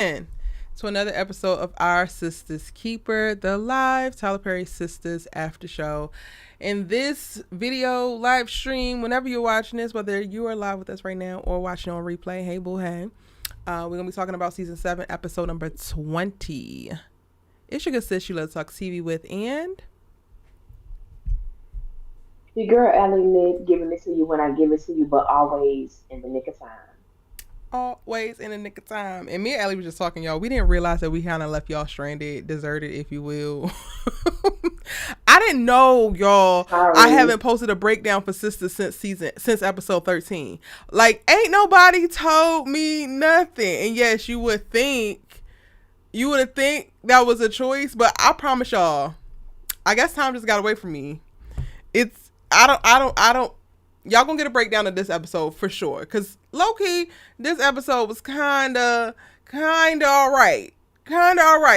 to another episode of our Sistas Keeper, the live Tyler Perry Sistas Aftershow. In this video live stream, whenever you're watching this, whether you are live with us right now or watching on replay, hey boo hey, we're gonna be talking about season 7, episode number 20. It's your good sis you love to talk TV with, and your girl Ellie Nick giving it to you when I give it to you, but always in the nick of time. Always in the nick of time. And me and Ellie was just talking, y'all. We didn't realize that we kind of left y'all stranded, deserted, if you will. I didn't know, y'all. Sorry. I haven't posted a breakdown for Sistas since episode 13. Like, ain't nobody told me nothing. And yes, you would think that was a choice, but I promise y'all, I guess time just got away from me. I don't. Y'all gonna get a breakdown of this episode for sure. Cause low-key, this episode was kinda alright.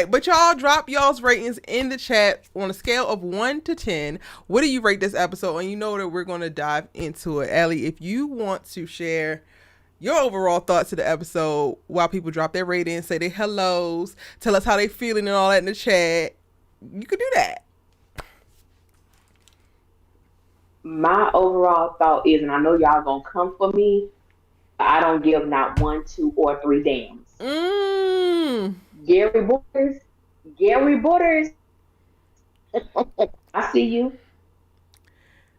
But y'all drop y'all's ratings in the chat on a scale of 1 to 10. What do you rate this episode? And you know that we're gonna dive into it. Ellie, if you want to share your overall thoughts of the episode while people drop their ratings, say their hellos, tell us how they feeling and all that in the chat, you could do that. My overall thought is, and I know y'all gonna come for me, I don't give not 1, 2, or 3 dams. Gary Borders. I see you.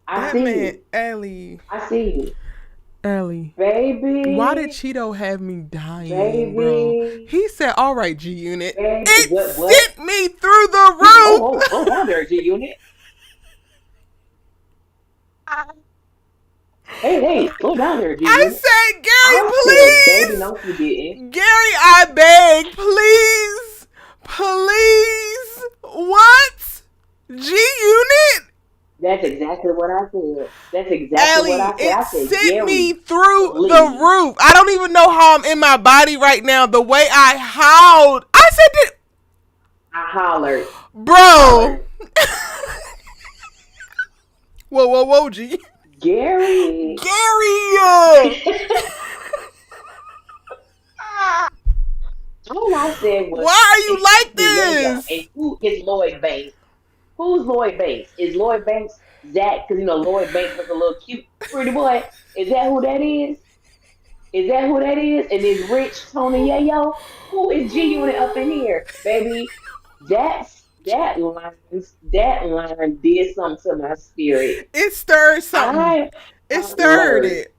I see you. Ellie. Baby. Why did Cheeto have me dying, Baby. bro? He said, all right, G-Unit. Baby. It What? sent me through the roof. Oh, down there, G-Unit. Hey, go down there, G. I said, Gary, please. Baby, no, you didn't. Gary, I beg, please. What? G-Unit? That's exactly what I said. Ellie, I said. It sent Gary, me through please. the roof. I don't even know how I'm in my body right now. The way I howled. I said that. I hollered. Bro. Whoa, G. Gary. All I said was, why are you like this? And who is Lloyd Banks? Who's Lloyd Banks? Is Lloyd Banks Zach? Because, Lloyd Banks was a little cute, pretty boy. Is that who that is? And is Rich Tony Yayo? Who is G-Unit up in here? Baby, that line did something to my spirit. It stirred something. It stirred it.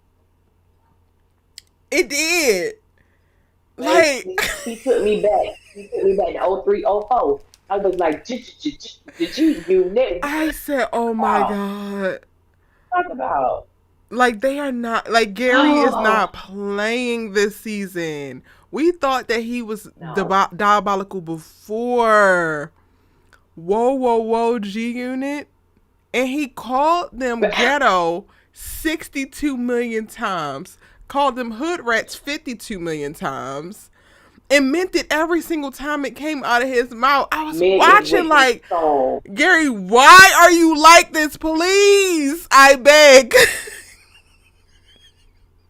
It did. Like, he took me back. To 03, 04. I was like, G-Unit. I said, oh my God. Talk about. Like, they are not, like, Gary is not playing this season. We thought that he was diabolical before. Whoa, G-Unit. And he called them ghetto 62 million times. Called them hood rats 52 million times. And meant it every single time it came out of his mouth. I was watching like, Gary, why are you like this? Please, I beg.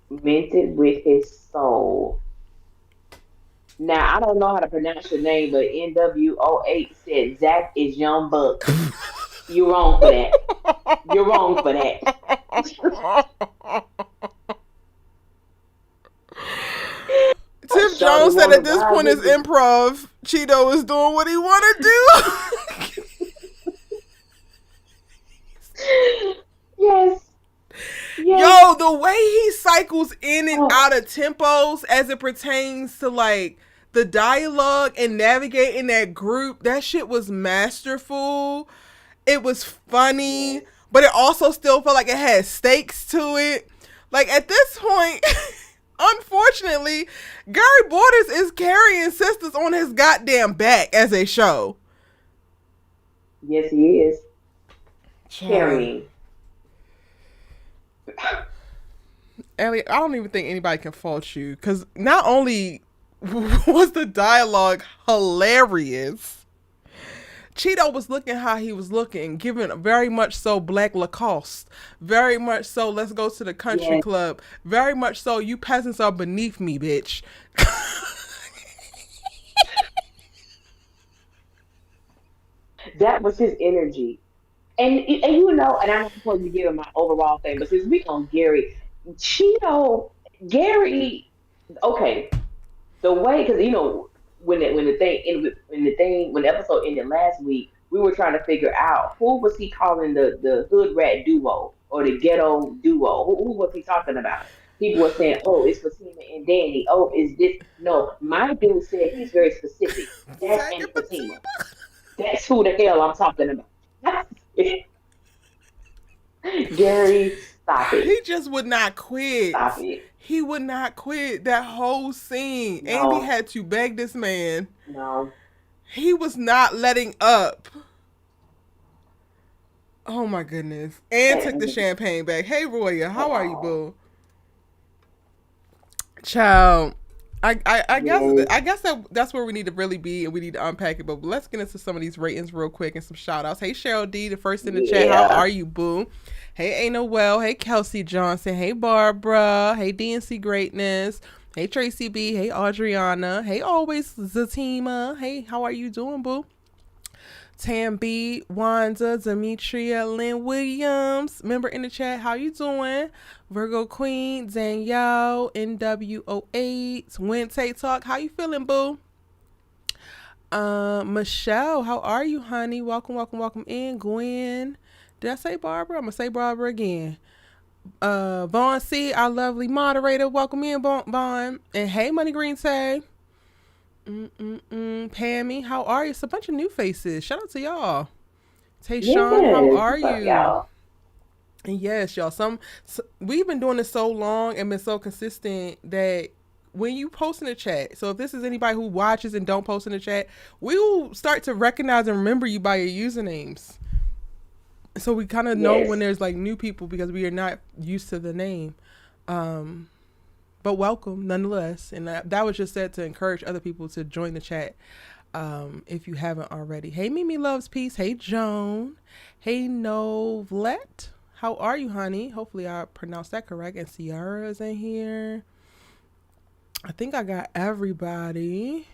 Meant it with his soul. Now, I don't know how to pronounce your name, but NW08 said Zach is Young Buck. You're wrong for that. Tiff Jones said at this point is improv. Cheeto is doing what he want to do. Yes. Yo, the way he cycles in and out of tempos as it pertains to like the dialogue and navigating that group, that shit was masterful. It was funny, but it also still felt like it had stakes to it. Like at this point, unfortunately, Gary Borders is carrying Sistas on his goddamn back as a show. Yes, he is. Carrying. Elliot, I don't even think anybody can fault you, because not only was the dialogue hilarious, Cheeto was looking how he was looking, giving very much so Black Lacoste, very much so let's go to the country club, very much so you peasants are beneath me, bitch. That was his energy. And you know, and I'm not supposed to be giving my overall thing, but since we on Gary, Cheeto, Gary, okay, the way, because you know when the episode ended last week, we were trying to figure out who was he calling the hood rat duo or the ghetto duo. Who was he talking about? People were saying, "Oh, it's Fatima and Danny. Oh, is this?" No, my dude said he's very specific. That's Zach and and Fatima. Fatima. That's who the hell I'm talking about. Gary, stop it. He just would not quit. Stop it. He would not quit that whole scene. Andy No, had to beg this man. no. He was not letting up. Oh my goodness. And took the champagne back. Hey Roya, how are you, Oh, boo? Child. yes. I guess that's where we need to really be and we need to unpack it. But let's get into some of these ratings real quick and some shout outs. Hey Cheryl D, the first in the chat. How Yeah. are you, boo? Hey A Noel. Hey Kelsey Johnson. Hey Barbara. Hey DNC Greatness. Hey Tracy B. Hey Adriana. Hey always Zatima. Hey, how are you doing, boo? Tam B, Wanda, Demetria, Lynn Williams, member in the chat. How you doing? Virgo Queen, Danielle, NWO8, Wednesday Talk. How you feeling, boo? Michelle, how are you, honey? Welcome, welcome, welcome in. Gwen. Did I say Barbara? I'm gonna say Barbara again. Vaughn C, our lovely moderator. Welcome in, Vaughn. And hey, Money Green Tay. Pammy, how are you? It's a bunch of new faces. Shout out to y'all. Tayshawn, how Yes. are What's up, you? y'all? And yes, y'all. We've been doing this so long and been so consistent that when you post in the chat, so if this is anybody who watches and don't post in the chat, we will start to recognize and remember you by your usernames. So we kind of know when Yes. there's like new people because we are not used to the name. But welcome nonetheless. And that was just said to encourage other people to join the chat if you haven't already. Hey, Mimi Loves Peace. Hey, Joan. Hey, Novlet. How are you, honey? Hopefully I pronounced that correct. And Ciara's in here. I think I got everybody.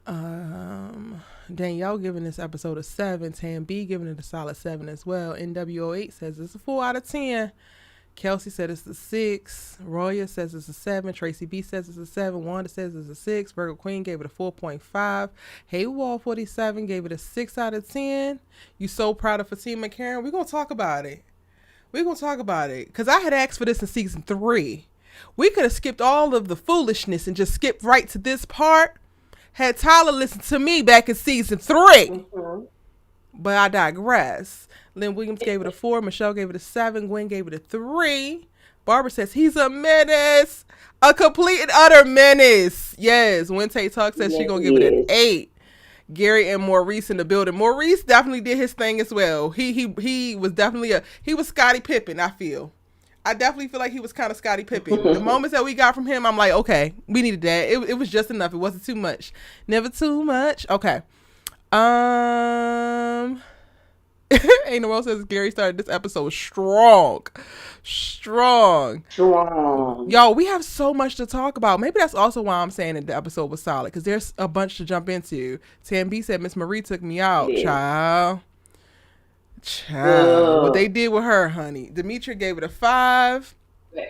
Danielle giving this episode a 7. Tam B giving it a solid 7 as well. NWO8 says it's a 4 out of 10. Kelsey said it's a 6. Roya says it's a 7. Tracy B says it's a 7. Wanda says it's a 6. Virgo Queen gave it a 4.5. Hey Wall 47 gave it a 6 out of 10. You so proud of Fatima and Karen. We're going to talk about it. Because I had asked for this in season 3. We could have skipped all of the foolishness and just skipped right to this part. Had Tyler listened to me back in season 3. Mm-hmm. But I digress. Lynn Williams gave it a 4. Michelle gave it a 7. Gwen gave it a 3. Barbara says he's a menace. A complete and utter menace. Yes. Wednesday Talk says she Yes, gonna he give it an is. 8. Gary and Maurice in the building. Maurice definitely did his thing as well. He was definitely he was Scottie Pippen, I definitely feel like he was kind of Scottie Pippen. The moments that we got from him, I'm like, okay, we needed that. It was just enough. It wasn't too much. Never too much. Okay. Ain't no one says Gary started this episode strong. Strong. Yo, we have so much to talk about. Maybe that's also why I'm saying that the episode was solid, because there's a bunch to jump into. Tam B said Miss Marie took me out, child. What they did with her, honey. Demetria gave it a 5. Is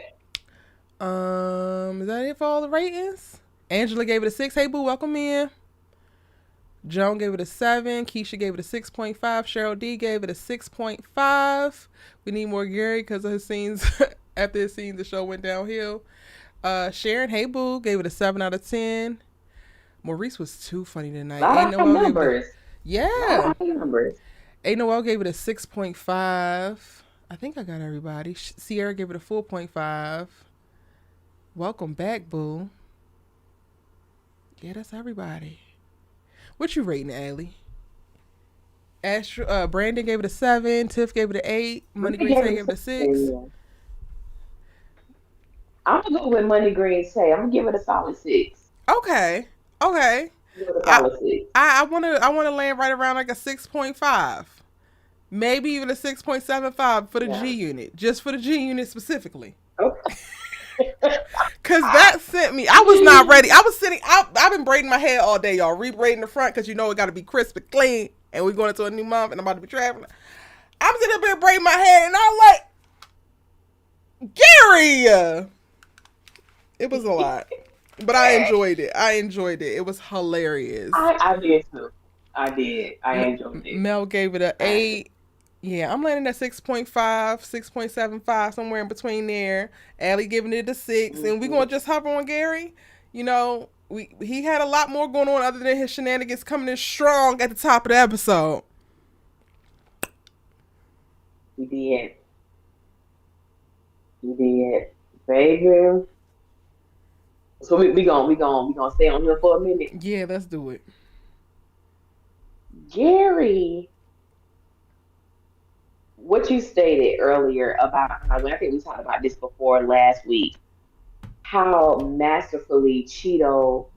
that it for all the ratings? Angela gave it a 6. Hey boo, welcome in. Joan gave it a 7. Keisha gave it a 6.5. Cheryl D gave it a 6.5. We need more Gary because of his scenes. After his scenes, the show went downhill. Sharon, hey boo, gave it a 7 out of 10. Maurice was too funny tonight. A lot of numbers. Yeah. Numbers. A Noel gave it a 6.5. I think I got everybody. Sierra gave it a 4.5. Welcome back, boo. Yeah, that's everybody. What you rating, Allie? Brandon gave it a 7. Tiff gave it an 8. Money Green Say gave it a 6. I'm gonna go with Money Green Say. I'm gonna give it a solid 6. Okay. Give it a solid 6. I wanna land right around like a 6.5. Maybe even a 6.75 for the G unit. Just for the G unit specifically. Okay. Cause that sent me. I was not ready. I was sitting. I've been braiding my hair all day, y'all. Re-braiding the front because you know it got to be crisp and clean. and we're going into a new month, and I'm about to be traveling. I'm sitting up here braiding my hair, and I'm like, Gary. It was a lot, but I enjoyed it. It was hilarious. I did too. I did. I enjoyed it. Mel gave it a I 8. Yeah, I'm landing at 6.5, 6.75, somewhere in between there. Allie giving it a 6, and we're gonna just hover on Gary. You know, he had a lot more going on other than his shenanigans coming in strong at the top of the episode. He did. He did, baby. So we gonna stay on here for a minute. Yeah, let's do it. Gary, what you stated earlier about how, I think we talked about this before last week, how masterfully Cheeto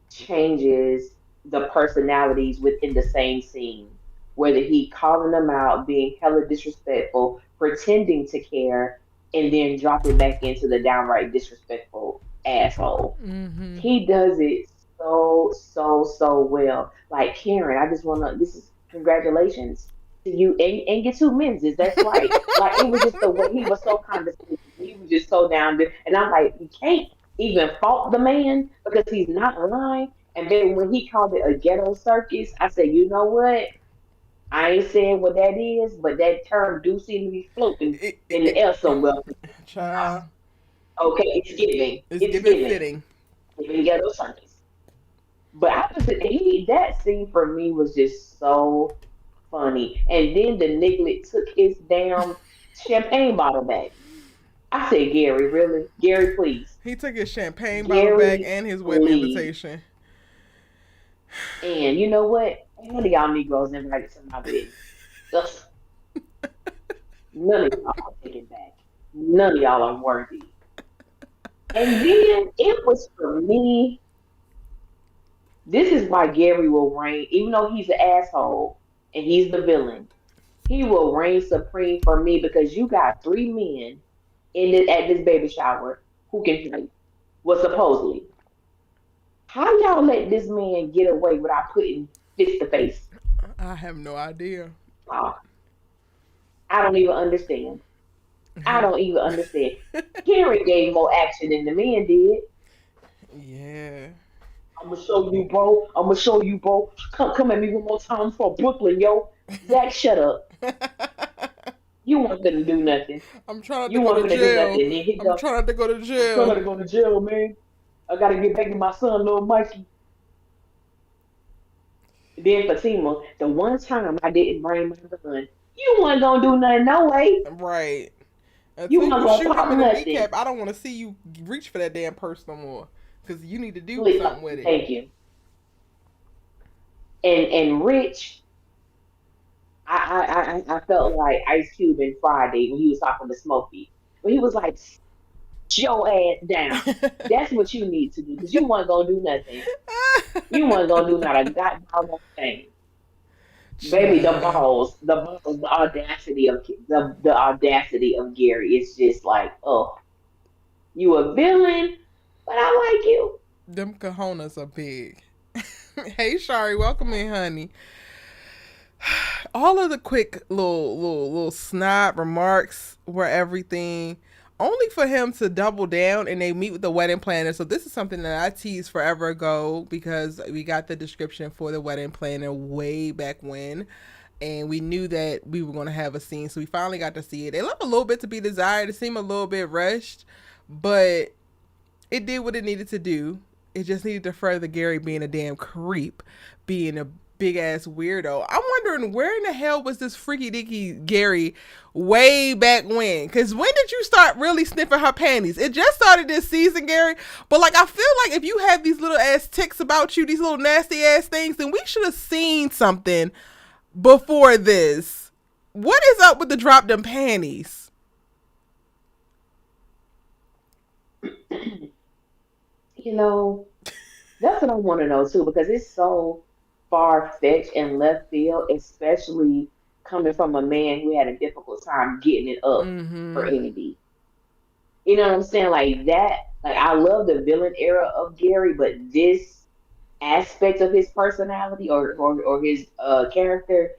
changes the personalities within the same scene. Whether he calling them out, being hella disrespectful, pretending to care, and then dropping back into the downright disrespectful asshole. Mm-hmm. He does it so well. Like, Karen, I just wanna, this is congratulations to you and your two menses. That's right. Like, it was just the way he was so condescending. He was just so down there. And I'm like, you can't even fault the man because he's not lying. And then when he called it a ghetto circus, I said, you know what? I ain't saying what that is, but that term do seem to be floating in the air somewhere. Child. Okay, it's giving. It's giving fitting. Giving ghetto circus. But I was that scene for me was just so funny. And then the niglet took his damn champagne bottle back. I said, Gary, really? Gary, please. He took his champagne bottle back and his wedding invitation. And you know what? None of y'all Negroes invited to my wedding. None of y'all are taking back. None of y'all are worthy. And then it was for me. This is why Gary will reign, even though he's an asshole and he's the villain. He will reign supreme for me because you got 3 men at this baby shower who can fight. Well, supposedly. How y'all let this man get away without putting fist to face? I have no idea. Oh, I don't even understand. I don't even understand. Gary gave more action than the men did. Yeah. I'm gonna show you, bro. I'm gonna show you, bro. Come at me one more time for Brooklyn, yo. Zach, shut up. You weren't gonna do nothing. I'm trying to go to jail. I'm trying to go to jail. I'm trying to go to jail, man. I gotta get back to my son, little Mikey. Then Fatima, the one time I didn't bring my gun, you weren't gonna do nothing, no way. Right. You weren't gonna shoot him in the kneecap. I don't want to see you reach for that damn purse no more, because you need to do something with it. Thank you. And Rich, I felt like Ice Cube in Friday when he was talking to Smokey, when he was like, your ass down. That's what you need to do, because you weren't gonna do nothing. You weren't gonna do not a goddamn thing. Baby, the audacity of the audacity of Gary is just like, oh, you a villain, but I like you. Them cojones are big. Hey, Shari, welcome in, honey. All of the quick little snide remarks were everything. Only for him to double down, and they meet with the wedding planner. So this is something that I teased forever ago, because we got the description for the wedding planner way back when, and we knew that we were going to have a scene. So we finally got to see it. It left a little bit to be desired. It seemed a little bit rushed, but it did what it needed to do. It just needed to further Gary being a damn creep, being a big ass weirdo. I'm wondering, where in the hell was this freaky dicky Gary way back when? Because when did you start really sniffing her panties? It just started this season, Gary. But like, I feel like if you have these little ass ticks about you, these little nasty ass things, then we should have seen something before this. What is up with the drop them panties? You know, that's what I want to know too, because it's so far-fetched and left field, especially coming from a man who had a difficult time getting it up for Andy. You know what I'm saying? Like that, like, I love the villain era of Gary, but this aspect of his personality or his character,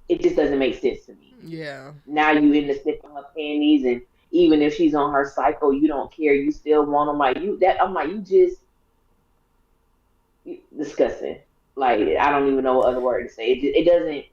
it just doesn't make sense to me. Yeah. Now you in the sniffing her panties, and even if she's on her cycle, you don't care. You still want them. Like you, that I'm like, you just disgusting. Like I don't even know what other word to say. It doesn't.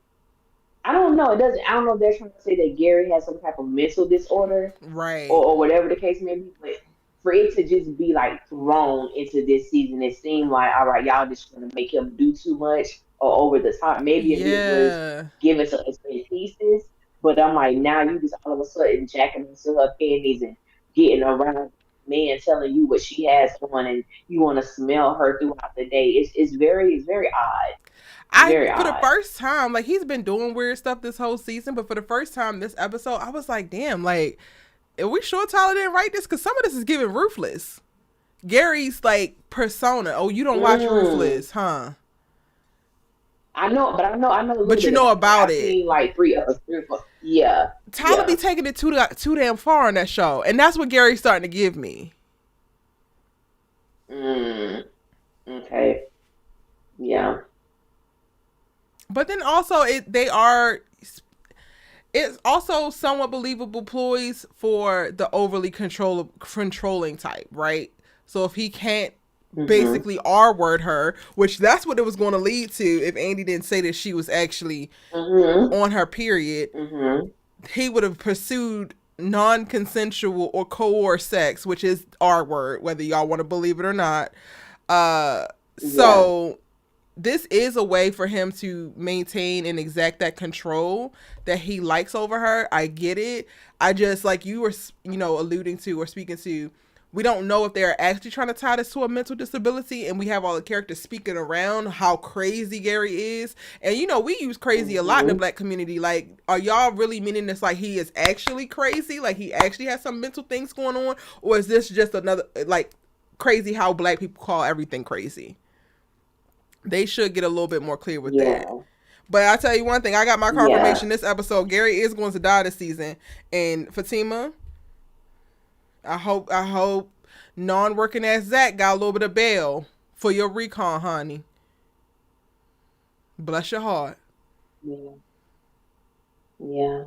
I don't know. It doesn't. I don't know if they're trying to say that Gary has some type of mental disorder Right. or whatever the case may be. But for it to just be like thrown into this season, it seemed like all right, y'all just trying to make him do too much or over the top. Maybe if it was Yeah. given to us in pieces, but I'm like now you just all of a sudden jacking into her panties and getting around man telling you what she has on and you want to smell her throughout the day. It's very odd. It's I very for the odd. first time, like he's been doing weird stuff this whole season, but for the first time this episode, I was like, damn, like, are we sure Tyler didn't write this? Because some of this is giving Ruthless. Gary's like persona. Oh, you don't watch Mm. Ruthless, huh? I know, but I know a little But you bit know about it. about I've it. seen like three or four. Yeah, Tyler be yeah. taking it too damn far on that show, and that's what Gary's starting to give me. Mm, okay, yeah. But then also, they are. It's also somewhat believable ploys for the overly controlling type, right? So if he can't Mhm, basically R word her, which that's what it was going to lead to if Andi didn't say that she was actually mhm, on her period, mhm. he would have pursued non-consensual or coerced sex, which is R word, whether y'all want to believe it or not. Uh, Yeah, so this is a way for him to maintain and exact that control that he likes over her. I get it. I just, like you were, alluding to or speaking to, we don't know if they're actually trying to tie this to a mental disability, and we have all the characters speaking around how crazy Gary is. And we use crazy a lot in the mhm. black community. Like, are y'all really meaning this like he is actually crazy, like he actually has some mental things going on, or is this just another, like, crazy how black people call everything crazy? They should get a little bit more clear with that. Yeah, But I tell you one thing, I got my yeah. confirmation this episode. Gary is going to die this season, and Fatima, I hope non-working ass Zach got a little bit of bail for your recon, honey. Bless your heart. Yeah, yeah.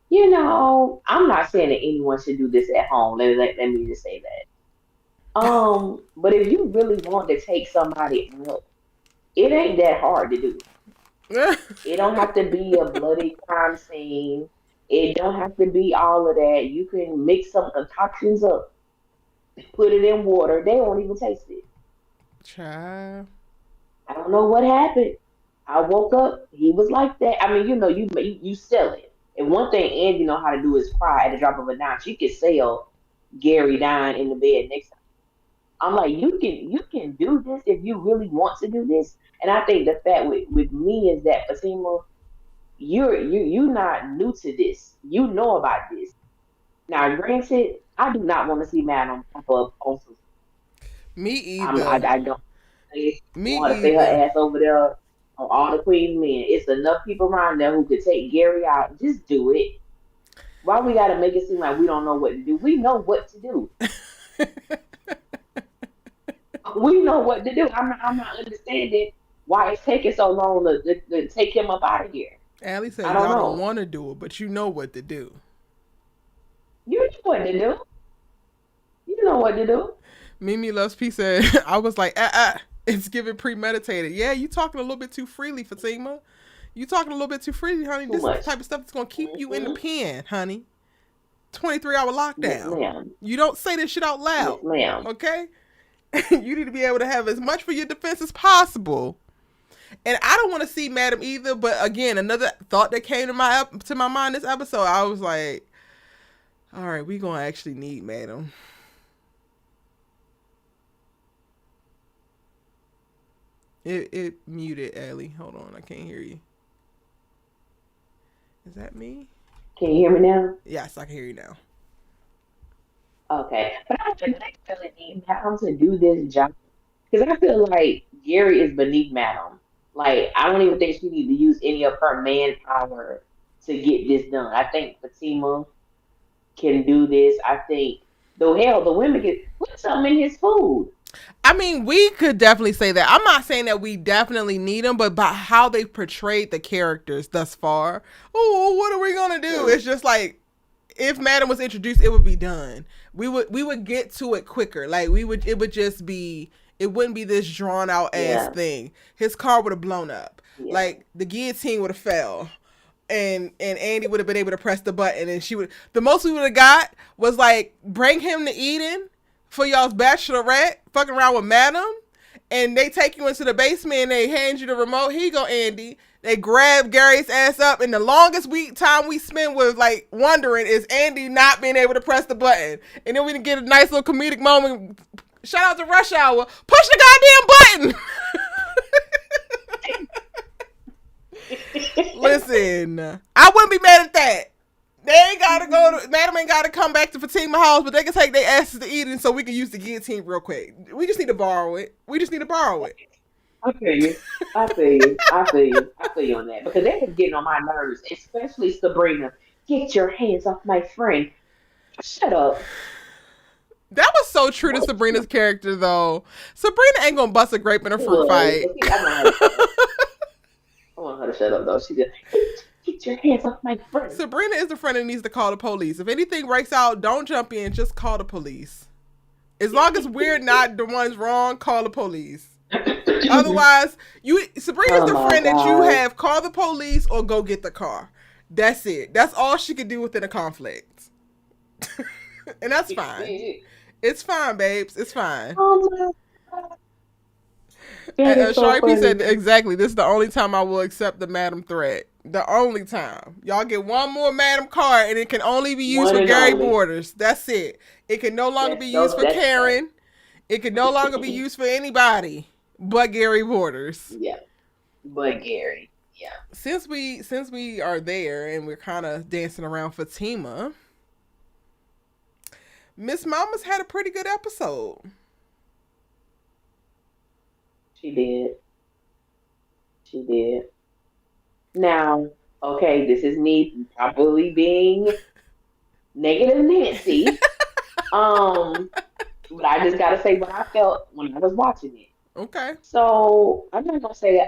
You know, I'm not saying that anyone should do this at home. Let me just say that. But if you really want to take somebody out, it ain't that hard to do. It don't have to be a bloody crime scene. It don't have to be all of that. You can mix some concoctions up, put it in water. They won't even taste it. Child. I don't know what happened. I woke up. He was like that. I mean, you sell it. And one thing Andy know how to do is cry at the drop of a dime. She could sell Gary dying in the bed next time. I'm like, you can do this if you really want to do this. And I think the fact with me is that Fatima, you're not new to this. You know about this. Now, granted, I do not want to see Madam pop up on some. Me either. I don't Me want her to stay her either. ass over there on all the Queen's men. It's enough people around there who could take Gary out. Just do it. Why we gotta make it seem like we don't know what to do? We know what to do. We know what to do. I'm not understanding why it's taking so long to take him up out of here. Allie I said don't y'all don't know. want to do it, but you know what to do. You know what to do. You know what to do. Mimi loves pizza. I was like, it's giving premeditated. Yeah, you talking a little bit too freely, Fatima. You talking a little bit too freely, honey. Too This is the much. type of stuff that's gonna keep you in the Hmm. pen, honey. 23-hour Yes, lockdown. ma'am. You don't say this shit out Yes, loud, ma'am. okay? You need to be able to have as much for your defense as possible. And I don't want to see Madam either. But again, another thought that came to my mind this episode, I was like, all right, we gonna actually need Madam. It muted, Allie. Hold on, I can't hear you. Is that me? Can you hear me now? Yes, I can hear you now. Okay. But I think they really need Madam to do this job. Because I feel like Gary is beneath Madam. Like, I don't even think she needs to use any of her manpower to get this done. I think Fatima can do this. I think, though, hell, the women can put something in his food. I mean, we could definitely say that. I'm not saying that we definitely need them, but by how they portrayed the characters thus far, oh, what are we gonna do? True. It's just like if Madam was introduced, it would be done. We would get to it quicker. Like it would just be. It wouldn't be this drawn out ass Yeah. thing. His car would have blown up. Yeah. Like the guillotine would have fell. And Andi would have been able to press the button, and she would. The most we would have got was like bring him to Eden for y'all's bachelorette, fucking around with Madam, and they take you into the basement and they hand you the remote. Here you go, Andi. They grab Gary's ass up, and the longest time we spend was like wondering is Andi not being able to press the button, and then we get a nice little comedic moment. Shout out to Rush Hour. Push the goddamn button. Listen, I wouldn't be mad at that. They ain't gotta Madam ain't gotta come back to Fatima house, but they can take their asses to Eden so we can use the guillotine real quick. We just need to borrow it. I feel you. I feel you. I feel you. I feel you on that because they been getting on my nerves, especially Sabrina. Get your hands off my friend. Shut up. That was so true to What? Sabrina's character, though. Sabrina ain't gonna bust a grape in a It fruit was. fight. But see, I know how to shut up. I want her to shut up though. She just get your hands off my friend. Sabrina is the friend that needs to call the police. If anything breaks out, don't jump in. Just call the police. As long as we're not the ones wrong, call the police. Otherwise, Sabrina's Oh the my friend that you God. have. Call the police or go get the car. That's it. That's all she could do within a conflict. And that's fine. It's fine, babes. It's fine. Oh my God. That is so Sharpie said funny. exactly. This is the only time I will accept the Madam threat. The only time. Y'all get one more Madam card, and it can only be used One for and Gary only. Borders. That's it. It can no longer be used for That's Karen. It can no longer be used for anybody but Gary Borders. yeah. But Gary, yeah. Since we are there and we're kind of dancing around Fatima, Miss Mama's had a pretty good episode. She did. She did. Now, okay, this is me probably being negative Nancy. But I just gotta say what I felt when I was watching it. Okay. So I'm not gonna say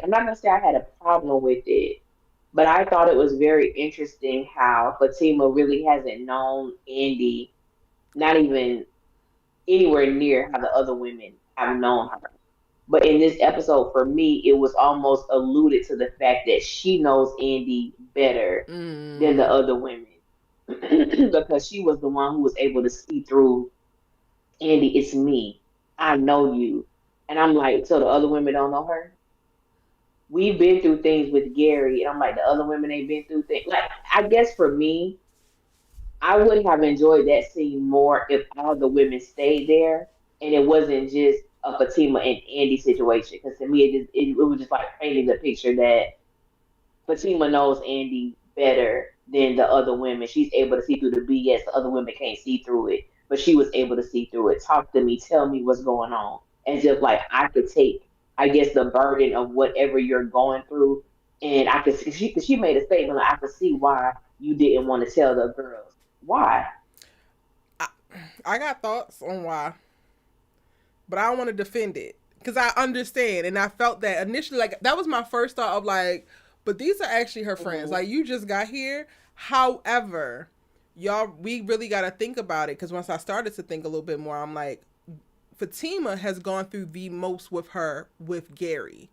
I had a problem with it, but I thought it was very interesting how Fatima really hasn't known Andy, not even anywhere near how the other women have known her. But in this episode, for me, it was almost alluded to the fact that she knows Andy better than the other women because she was the one who was able to see through Andy. It's me. I know you. And I'm like, so the other women don't know her? We've been through things with Gary, and I'm like, the other women ain't been through things. Like, I guess for me, I would have enjoyed that scene more if all the women stayed there and it wasn't just a Fatima and Andy situation. Because to me, it was just like painting the picture that Fatima knows Andy better than the other women. She's able to see through the BS. The other women can't see through it, but she was able to see through it. Talk to me, tell me what's going on, as if like I could take, I guess, the burden of whatever you're going through, and I could. She made a statement like I could see why you didn't want to tell the girls. Why? I, I got thoughts on why, but I don't want to defend it because I understand and I felt that initially. Like that was my first thought of like, but these are actually her friends. Mm-hmm. Like you just got here. However, y'all, we really got to think about it because once I started to think a little bit more, I'm like, Fatima has gone through the most with Gary.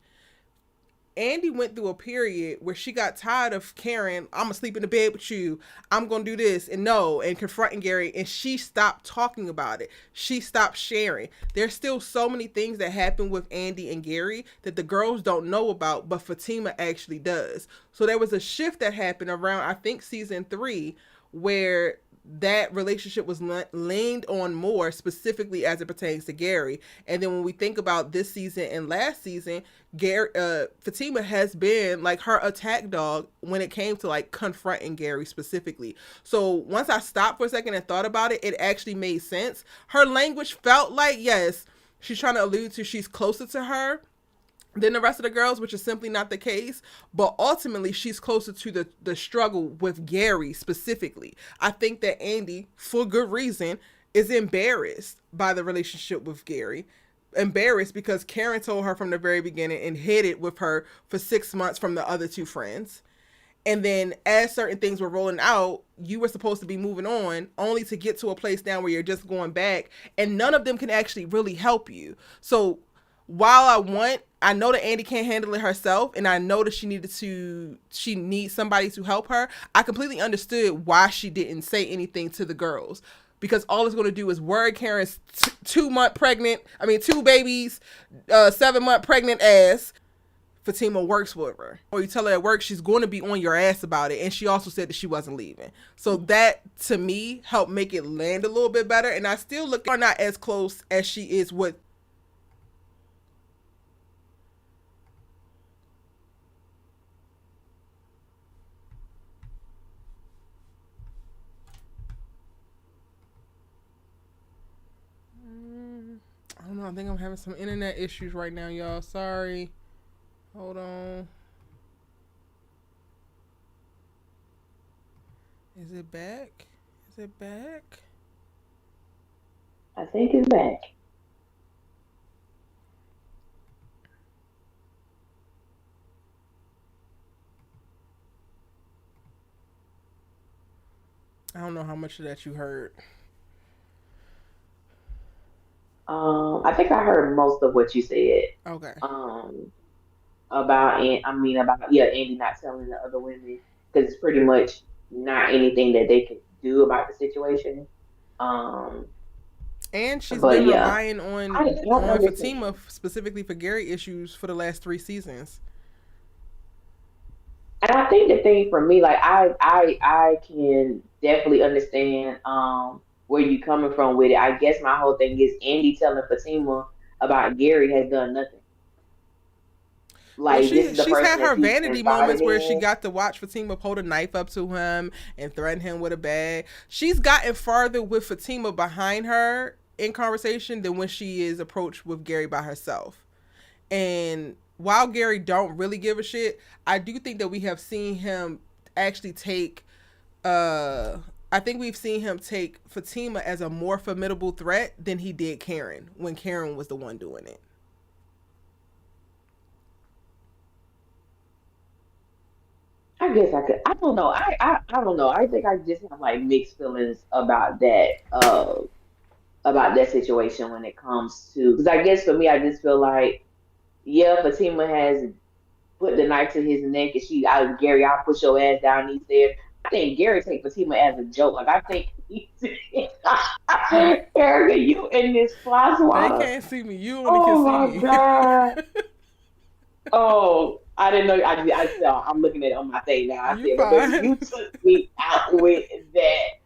Andi went through a period where she got tired of Karen. I'm gonna sleep in the bed with you. I'm gonna do this and no, and confronting Gary, and she stopped talking about it. She stopped sharing. There's still so many things that happen with Andi and Gary that the girls don't know about, but Fatima actually does. So there was a shift that happened around, I think, season 3, where that relationship was leaned on more specifically as it pertains to Gary. And then when we think about this season and last season, Gary, Fatima has been like her attack dog when it came to like confronting Gary specifically. So once I stopped for a second and thought about it, it actually made sense. Her language felt like, yes, she's trying to allude to she's closer to her than the rest of the girls, which is simply not the case. But ultimately, she's closer to the struggle with Gary specifically. I think that Andi, for good reason, is embarrassed by the relationship with Gary. embarrassed because Karen told her from the very beginning and hid it with her for 6 months from the other two friends. And then as certain things were rolling out, you were supposed to be moving on only to get to a place now where you're just going back and none of them can actually really help you. So while I know that Andi can't handle it herself and I know that she needs somebody to help her. I completely understood why she didn't say anything to the girls, because all it's going to do is worry Karen's 2 babies, 7-month pregnant ass. Fatima works with her, or you tell her at work, she's going to be on your ass about it. And she also said that she wasn't leaving. So that to me helped make it land a little bit better. And I still look at her not as close as she is with. I don't know. I think I'm having some internet issues right now, y'all. Sorry. Hold on. Is it back? Is it back? I think it's back. I don't know how much of that you heard. I think I heard most of what you said. Okay. Um, about Andy not telling the other women because it's pretty much not anything that they can do about the situation. Um, And she's but been yeah, relying I don't on understand. Fatima specifically for Gary issues for the last 3 seasons. And I think the thing for me, like I can definitely understand where you coming from with it. I guess my whole thing is Andy telling Fatima about Gary has done nothing. Well, Like this is the she's person had that her she's vanity confided moments where she in. got to watch Fatima hold a knife up to him and threaten him with a bag. She's gotten farther with Fatima behind her in conversation than when she is approached with Gary by herself. And while Gary don't really give a shit, I do think that we have seen him actually take I think we've seen him take Fatima as a more formidable threat than he did Karen when Karen was the one doing it. I guess I could. I don't know. I don't know. I think I just have like mixed feelings about that situation when it comes to because I guess for me I just feel like yeah Fatima has put the knife to his neck and Gary, I'll put your ass down these stairs. I think Gary take Fatima as a joke. Like I think he's Erica, you in this fly They swatter. can't see me. You only can Oh see my me. god. Oh, I didn't know. I saw. I'm looking at it on my thing now. I You said, but baby, you fine. took me out with that.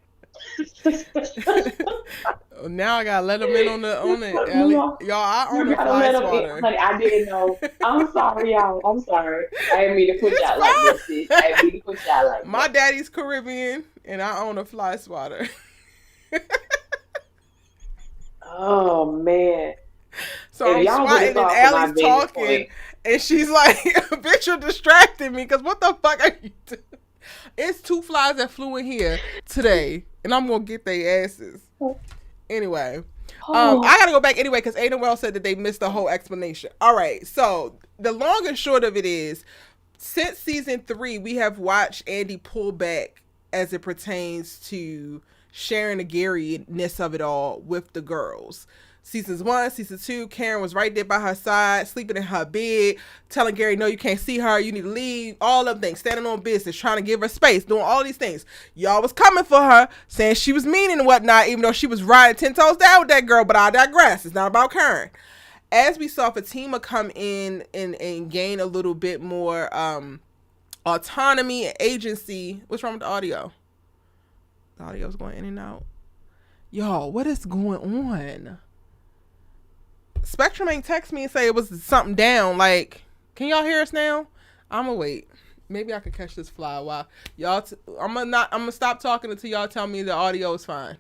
Now I gotta let them in on You the put me alley. on. Y'all, I own You a gotta fly let them in, swatter. honey. I didn't know. I'm sorry, y'all. I'm sorry. I didn't mean to put It's y'all like that, sis. I didn't fine. mean to put y'all like My that. daddy's Caribbean, and I own a fly swatter. Oh man. So If I'm y'all would have swatting, and saw from my Allie's vantage talking, point, and she's like, "Bitch, you're distracting me. Cause what the fuck are you doing?" It's 2 flies that flew in here today, and I'm gonna get their asses. Anyway, I oh, gotta go back anyway because Aiden Wells said that they missed the whole explanation. All right, so the long and short of it is, since season 3, we have watched Andi pull back as it pertains to sharing the Gary-ness of it all with the girls. Seasons 1, season 2, Karen was right there by her side, sleeping in her bed, telling Gary, no, you can't see her, you need to leave, all of them things, standing on business, trying to give her space, doing all these things. Y'all was coming for her, saying she was mean and whatnot, even though she was riding 10 toes down with that girl, but I digress. It's not about Karen. As we saw Fatima come in and gain a little bit more autonomy and agency. What's wrong with the audio? The audio's going in and out. Y'all, what is going on? Spectrum ain't text me and say it was something down. Like, can y'all hear us now? I'ma wait. Maybe I could catch this fly while y'all. I'm gonna stop talking until y'all tell me the audio is fine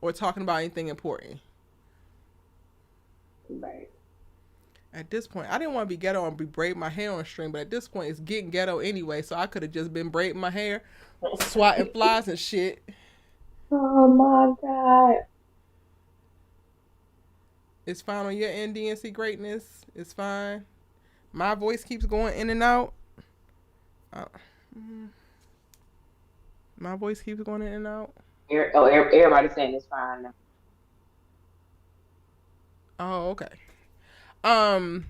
or talking about anything important. right. At this point, I didn't want to be ghetto and be braiding my hair on string, but at this point, it's getting ghetto anyway. So I could have just been braiding my hair, swatting flies and shit. Oh my god. It's fine on your end, DNC greatness. It's fine. My voice keeps going in and out. Uh, my voice keeps going in and out. Everybody's saying it's fine now. Oh, okay. Um,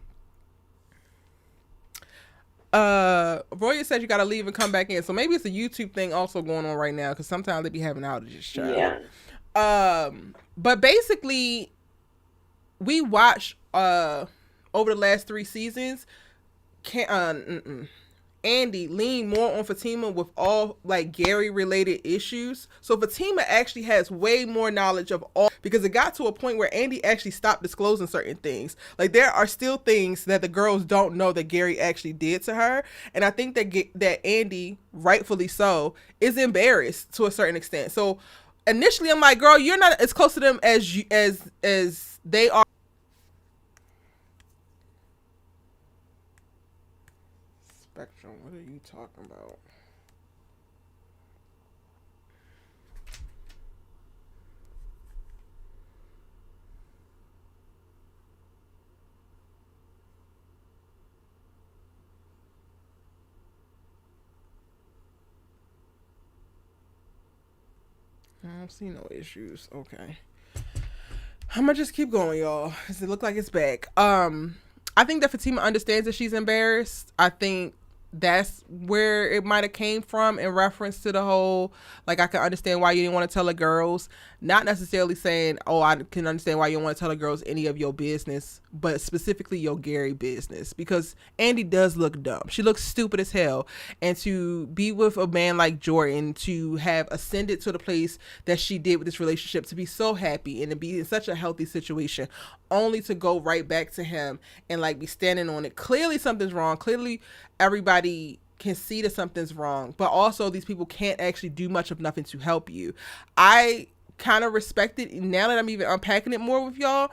Roya said you gotta leave and come back in. So maybe it's a YouTube thing also going on right now because sometimes they be having outages, child. Yeah. But basically, we watched over the last 3 seasons. Andi leaned more on Fatima with all like Gary related issues. So Fatima actually has way more knowledge of all because it got to a point where Andi actually stopped disclosing certain things. Like there are still things that the girls don't know that Gary actually did to her, and I think that Andi, rightfully so, is embarrassed to a certain extent. So initially, I'm like, girl, you're not as close to them as as they are. Spectrum, what are you talking about? I don't see no issues. Okay. I'm gonna just keep going, y'all. Cause it look like it's back. I think that Fatima understands that she's embarrassed. I think that's where it might have came from in reference to the whole, like, I can understand why you didn't want to tell the girls. Not necessarily saying, oh, I can understand why you don't want to tell the girls any of your business, but specifically your Gary business, because Andi does look dumb. She looks stupid as hell. And to be with a man like Jordan, to have ascended to the place that she did with this relationship, to be so happy and to be in such a healthy situation, only to go right back to him and like be standing on it. Clearly something's wrong. Clearly everybody can see that something's wrong, but also these people can't actually do much of nothing to help you. I kind of respect it now that I'm even unpacking it more with y'all,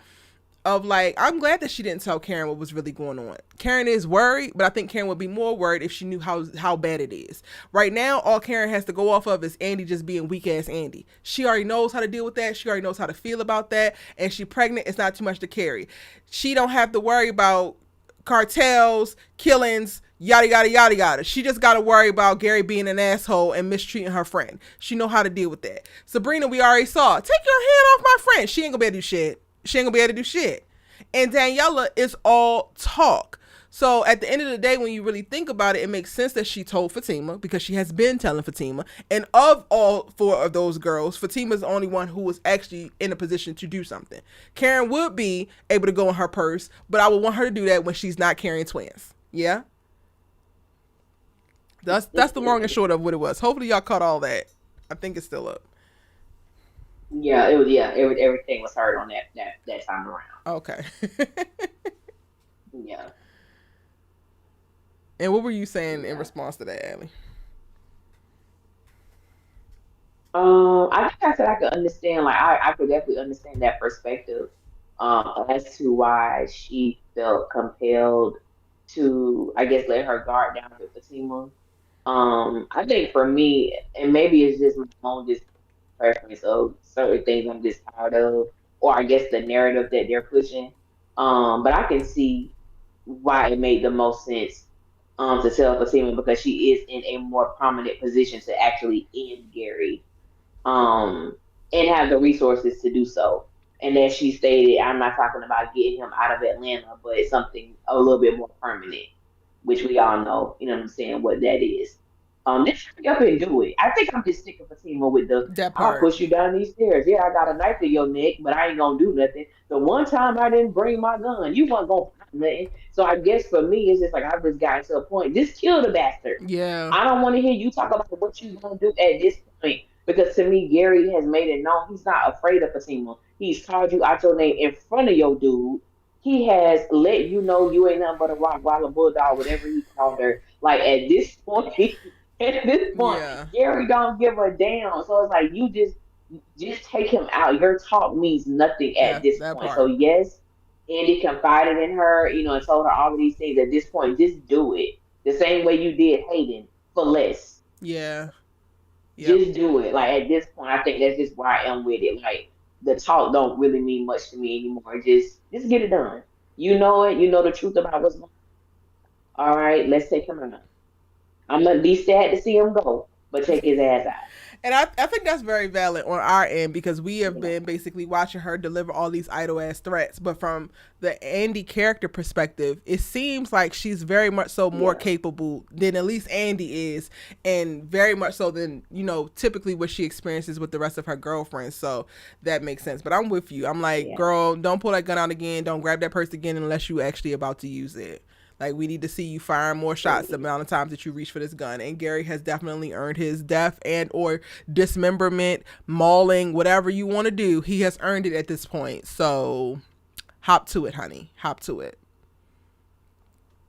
of like, I'm glad that she didn't tell Karen what was really going on. Karen is worried, but I think Karen would be more worried if she knew how bad it is. Right now, all Karen has to go off of is Andi just being weak ass Andi. She already knows how to deal with that. She already knows how to feel about that. And she pregnant. It's not too much to carry. She don't have to worry about cartels, killings, yada yada yada yada. She just got to worry about Gary being an asshole and mistreating her friend. She know how to deal with that. Sabrina, we already saw. Take your hand off my friend. She ain't gonna be able to do shit. She ain't gonna be able to do shit. And Daniela is all talk. So at the end of the day, when you really think about it, it makes sense that she told Fatima, because she has been telling Fatima. And of all 4 of those girls, Fatima's the only one who was actually in a position to do something. Karen would be able to go in her purse, but I would want her to do that when she's not carrying twins. Yeah? That's the long and short of what it was. Hopefully y'all caught all that. I think it's still up. Yeah, it was. Yeah, everything was heard on that time around. Okay. Yeah. And what were you saying in response to that, Allie? I think I said I could understand. Like, I could definitely understand that perspective. As to why she felt compelled to, I guess, let her guard down with Fatima. I think for me, and maybe it's just my own just preference of certain things I'm just tired of, or I guess the narrative that they're pushing. But I can see why it made the most sense to tell Fatima, because she is in a more prominent position to actually end Gary, um, and have the resources to do so. And as she stated, I'm not talking about getting him out of Atlanta, but something a little bit more permanent, which we all know, you know what I'm saying, what that is. Just hurry up and do it. I think I'm just sticking Fatima with the That I'll part. push you down these stairs. Yeah, I got a knife to your neck, but I ain't gonna do nothing. The one time I didn't bring my gun, you wasn't gonna find nothing. So I guess for me, it's just like I've just gotten to a point. Just kill the bastard. Yeah. I don't want to hear you talk about what you gonna do at this point. Because to me, Gary has made it known he's not afraid of Fatima. He's called you out your name in front of your dude. He has let you know you ain't nothing but a rock wilder bulldog, whatever he called her. Like at this point, at this point, Yeah. Gary don't give a damn. So it's like you just take him out. Your talk means nothing at this That point. So part. yes, Andy confided in her, and told her all of these things. At this point, just do it the same way you did Hayden for less. Yeah. Yep. Just do it. Like at this point, I think that's just where I am with it. Like the talk don't really mean much to me anymore. Just get it done. You know it. You know the truth about what's going on. All right, let's take him out. I'm gonna be sad to see him go, but take his ass out. And I think that's very valid on our end because we have Yeah, been basically watching her deliver all these idle ass threats. But from the Andy character perspective, it seems like she's very much so more yeah, capable than at least Andy is, and very much so than, typically what she experiences with the rest of her girlfriends. So that makes sense. But I'm with you. I'm like, yeah. girl, don't pull that gun out again. Don't grab that purse again unless you actually about to use it. Like, we need to see you firing more shots the Please. amount of times that you reach for this gun. And Gary has definitely earned his death and or dismemberment, mauling, whatever you want to do. He has earned it at this point. So hop to it, honey. Hop to it.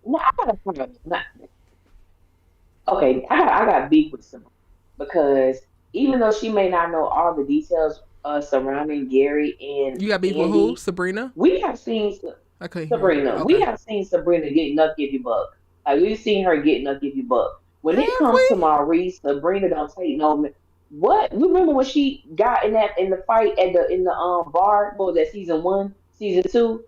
No, I got a problem. Okay, I got beef with Simone because even though she may not know all the details surrounding Gary and You got beef with who? Andy, Sabrina? we have seen I couldn't hear. Sabrina. We Okay. have seen Sabrina get nuck if you buck. Like we've seen her get nuck if you buck. When it Have comes to we? Maurice, Sabrina don't take no. What you remember when she got in the fight at the in the bar? What was that, season one, season two?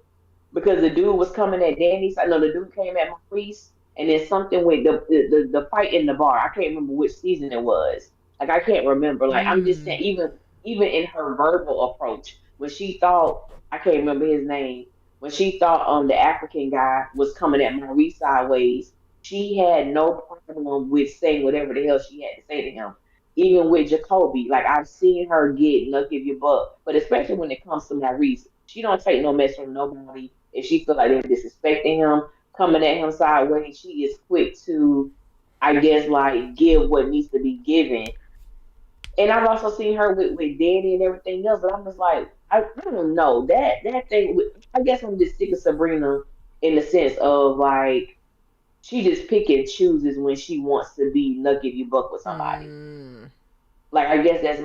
Because the dude was coming at Danny. I know the dude came at Maurice, and then something with the fight in the bar. I can't remember which season it was. Like I can't remember. Like I'm just saying, Mm. even in her verbal approach, when she thought I can't remember his name, when she thought the African guy was coming at Maurice sideways, she had no problem with saying whatever the hell she had to say to him. Even with Jacoby, like I've seen her get nuck if you buck, but especially when it comes to Maurice, she don't take no mess from nobody. If she feel like they're disrespecting him, coming at him sideways, she is quick to, I guess, like give what needs to be given. And I've also seen her with Danny and everything else, but I'm just like, I don't know that thing. I guess I'm just sick of Sabrina in the sense of like she just pick and chooses when she wants to be lucky if you buck with somebody. Mm. Like I guess that's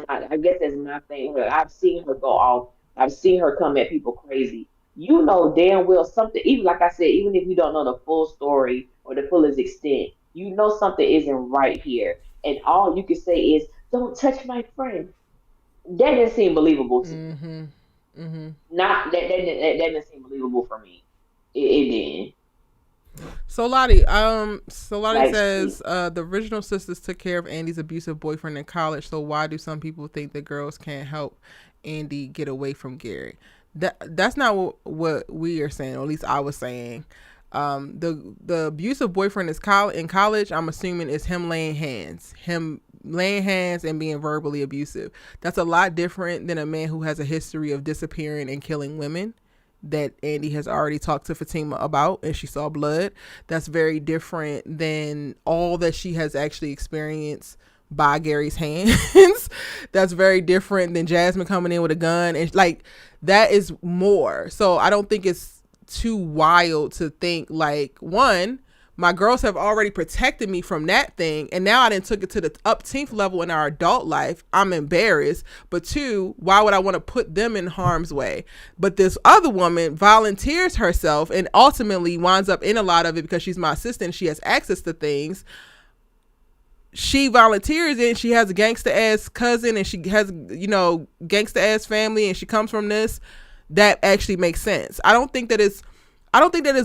my thing. I've seen her go off. I've seen her come at people crazy. You know damn well something. Even like I said, even if you don't know the full story or the fullest extent, you know something isn't right here, and all you can say is, "Don't touch my friend." That didn't seem believable to me. Mm-hmm. Mm-hmm. Not that didn't seem believable for me. It didn't. So Lottie Like says, the original sisters took care of Andy's abusive boyfriend in college, so why do some people think that girls can't help Andy get away from Gary? That's not what we are saying, or at least I was saying. The abusive boyfriend is in college. I'm assuming is him laying hands and being verbally abusive. That's a lot different than a man who has a history of disappearing and killing women that Andy has already talked to Fatima about, and she saw blood. That's very different than all that she has actually experienced by Gary's hands. That's very different than Jasmine coming in with a gun, and like that is more. So I don't think it's too wild to think like, one, my girls have already protected me from that thing, and now I didn't took it to the upteenth level in our adult life. I'm embarrassed. But two, why would I want to put them in harm's way? But this other woman volunteers herself and ultimately winds up in a lot of it because she's my assistant. She has access to things. She volunteers it, and she has a gangster ass cousin, and she has, gangster ass family, and she comes from this. That actually makes sense. I don't think that it's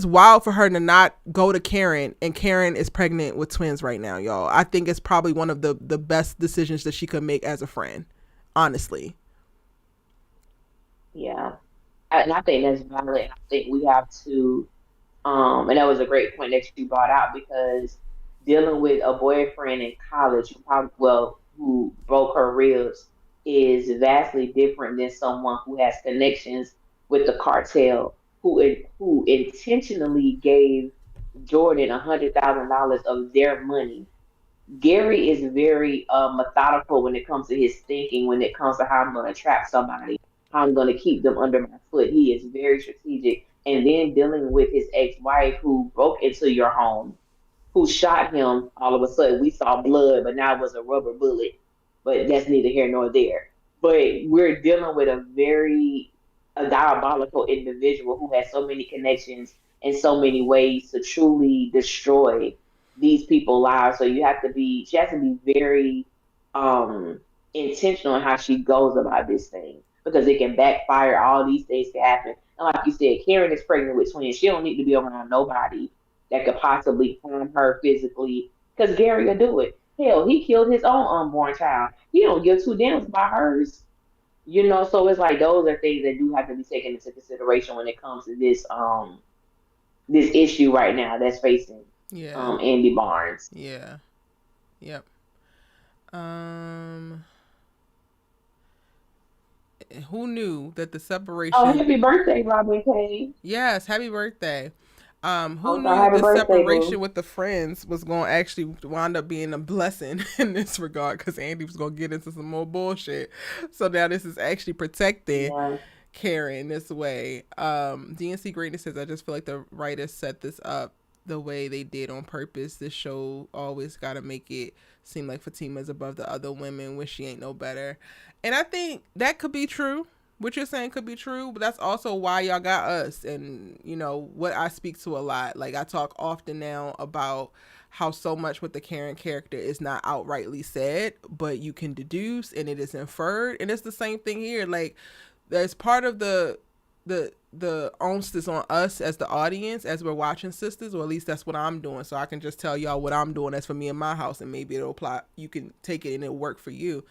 wild for her to not go to Karen, and Karen is pregnant with twins right now, y'all. I think it's probably one of the best decisions that she could make as a friend, honestly. yeah, and I think that's valid. I think we have to. And that was a great point that you brought out because dealing with a boyfriend in college who probably, well, who broke her ribs is vastly different than someone who has connections with the cartel who intentionally gave Jordan $100,000 of their money. Gary is very methodical when it comes to his thinking, when it comes to how I'm going to trap somebody, how I'm going to keep them under my foot. He is very strategic. And then dealing with his ex wife who broke into your home, who shot him, all of a sudden we saw blood, but now it was a rubber bullet. But that's neither here nor there. But we're dealing with a diabolical individual who has so many connections in so many ways to truly destroy these people's lives. So she has to be very um intentional in how she goes about this thing. because it can backfire. All these things can happen. And like you said, Karen is pregnant with twins. She don't need to be around nobody that could possibly harm her physically, because Gary will do it. Hell, he killed his own unborn child. He don't give two damns about hers. So it's like those are things that do have to be taken into consideration when it comes to this issue right now that's facing Yeah. Andy Barnes. Yeah. Yep. Um. Who knew that the Oh, separation? happy birthday, Robin K. Yes, happy birthday. Who I'm sorry, knew happy the birthday, separation boo. with the friends was going to actually wind up being a blessing in this regard? Because Andy was going to get into some more bullshit. So now this is actually protecting Yeah. Karen this way. DNC Greatness says, I just feel like the writers set this up the way they did on purpose. This show always got to make it seem like Fatima's above the other women when she ain't no better. And I think that could be true. What you're saying could be true, but that's also why y'all got us. And what I speak to a lot, like I talk often now about how so much with the Karen character is not outrightly said, but you can deduce and it is inferred. And it's the same thing here. Like there's part of the onus is on us as the audience as we're watching Sistas, or at least that's what I'm doing. So I can just tell y'all what I'm doing. That's for me in my house, and maybe it'll apply. You can take it and it'll work for you.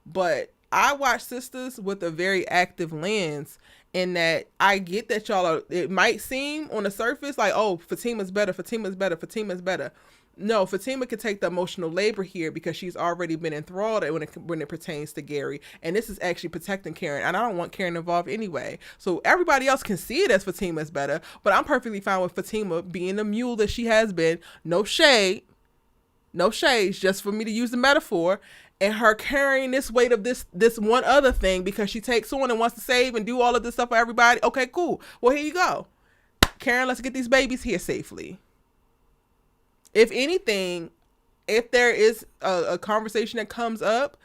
But I watch Sistas with a very active lens, in that I get that y'all are, it might seem on the surface like, oh, Fatima's better, Fatima's better, Fatima's better. No, Fatima can take the emotional labor here because she's already been enthralled when it pertains to Gary, and this is actually protecting Karen. And I don't want Karen involved anyway. So everybody else can see it as Fatima's better, but I'm perfectly fine with Fatima being the mule that she has been. No shade, no shades, just for me to use the metaphor, and her carrying this weight of this one other thing because she takes on and wants to save and do all of this stuff for everybody. Okay, cool. Well, here you go, Karen. Let's get these babies here safely. If anything, if there is a conversation that comes up,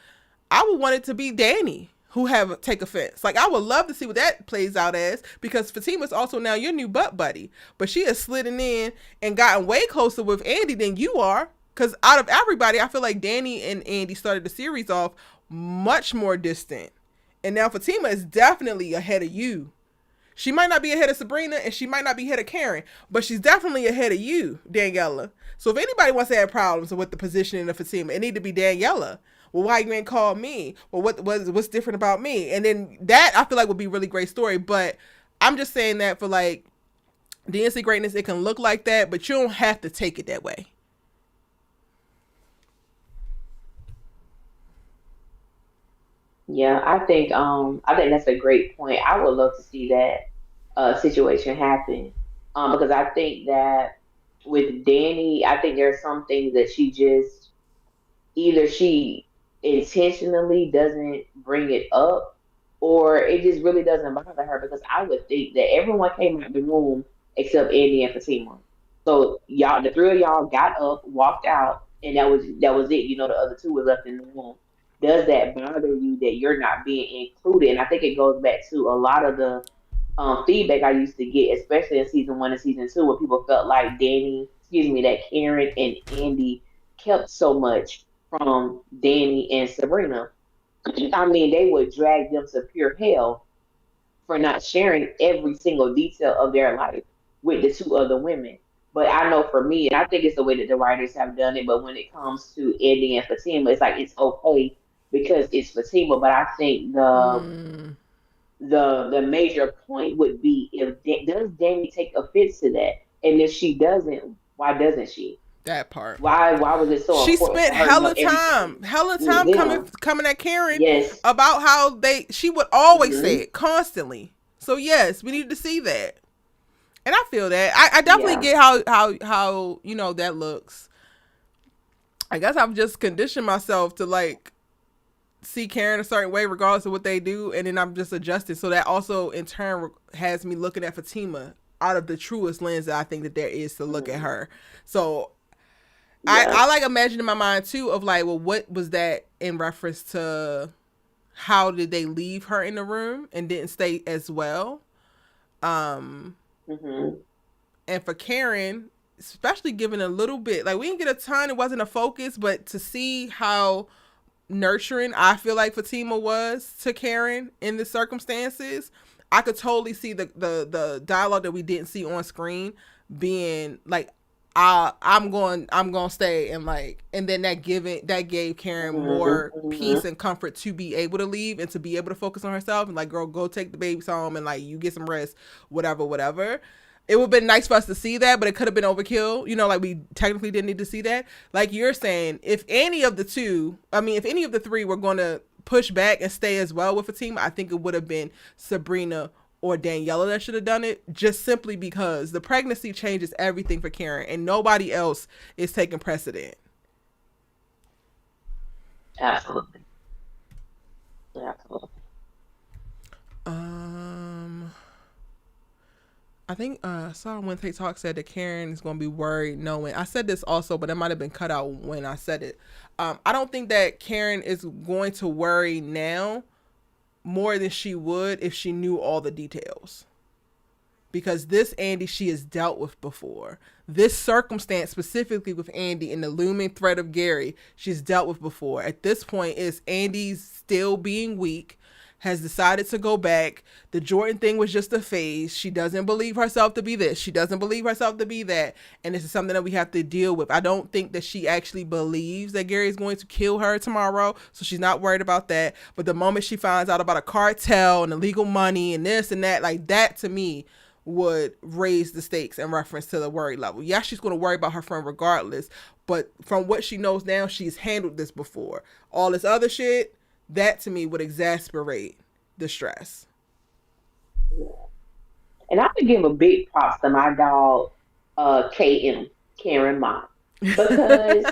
I would want it to be Danni who have take offense. Like I would love to see what that plays out as, because Fatima's also now your new butt buddy, but she has slidden in and gotten way closer with Andi than you are. Because out of everybody, I feel like Danni and Andi started the series off much more distant, and now Fatima is definitely ahead of you. She might not be ahead of Sabrina, and she might not be ahead of Karen, but she's definitely ahead of you, Daniela. So if anybody wants to have problems with the positioning of Fatima, it need to be Daniela. Well, why you ain't called me? Well, what's different about me? And then that I feel like would be a really great story. But I'm just saying that for like DNC Greatness, it can look like that, but you don't have to take it that way. Yeah, I think that's a great point. I would love to see that situation happen. Because I think that with Danny, I think there are some things that she just, either she intentionally doesn't bring it up, or it just really doesn't bother her, because I would think that everyone came out of the room except Andy and Fatima. So y'all, the three of y'all got up, walked out, and that was it. The other two were left in the room. Does that bother you that you're not being included? And I think it goes back to a lot of the feedback I used to get, especially in season 1 and season 2, where people felt like that Karen and Andy kept so much from Danny and Sabrina. I mean, they would drag them to pure hell for not sharing every single detail of their life with the two other women. But I know for me, and I think it's the way that the writers have done it, but when it comes to Andy and Fatima, it's like it's okay because it's Fatima. But I think Mm, the major point would be, does Danny take offense to that? And if she doesn't, why doesn't she? that part. Why was it so She important spent for her to know everything? hella time Yeah. coming at Karen Yes. about how she would always say Hmm. it constantly. So yes, we need to see that. And I feel that. I definitely Yeah. get how that looks. I guess I've just conditioned myself to like see Karen a certain way regardless of what they do, and then I'm just adjusted. So that also in turn has me looking at Fatima out of the truest lens that I think that there is to look at Hmm. her. So I Yep. like imagine in my mind too of like, well, what was that in reference to how did they leave her in the room and didn't stay as well? Um, Hmm. and for Karen, especially given a little bit, like we didn't get a ton, it wasn't a focus, but to see how nurturing I feel like Fatima was to Karen in the circumstances, I could totally see the dialogue that we didn't see on screen being like, I'm going to stay, and like, and then that gave Karen more peace and comfort to be able to leave and to be able to focus on herself, and like, girl, go take the babies home and like you get some rest, whatever. It would have been nice for us to see that, but it could have been overkill. Like, we technically didn't need to see that. Like you're saying, if any of the three were going to push back and stay as well with a team, I think it would have been Sabrina or Daniela that should have done it, just simply because the pregnancy changes everything for Karen and nobody else is taking precedent. Absolutely. Absolutely. I think Sarah when Tay Talk said that Karen is going to be worried knowing. I said this also, but it might have been cut out when I said it. I don't think that Karen is going to worry now more than she would if she knew all the details. Because this Andi she has dealt with before. This circumstance specifically with Andi and the looming threat of Gary, she's dealt with before. At this point, is Andi's still being weak, has decided to go back. The Jordan thing was just a phase. She doesn't believe herself to be this. She doesn't believe herself to be that. And this is something that we have to deal with. I don't think that she actually believes that Gary is going to kill her tomorrow. So she's not worried about that. But the moment she finds out about a cartel and illegal money and this and that, like that to me would raise the stakes in reference to the worry level. Yeah, she's going to worry about her friend regardless. But from what she knows now, she's handled this before. All this other shit, that to me would exasperate the stress. And I would give a big props to my dog, KM, Karen Mott, because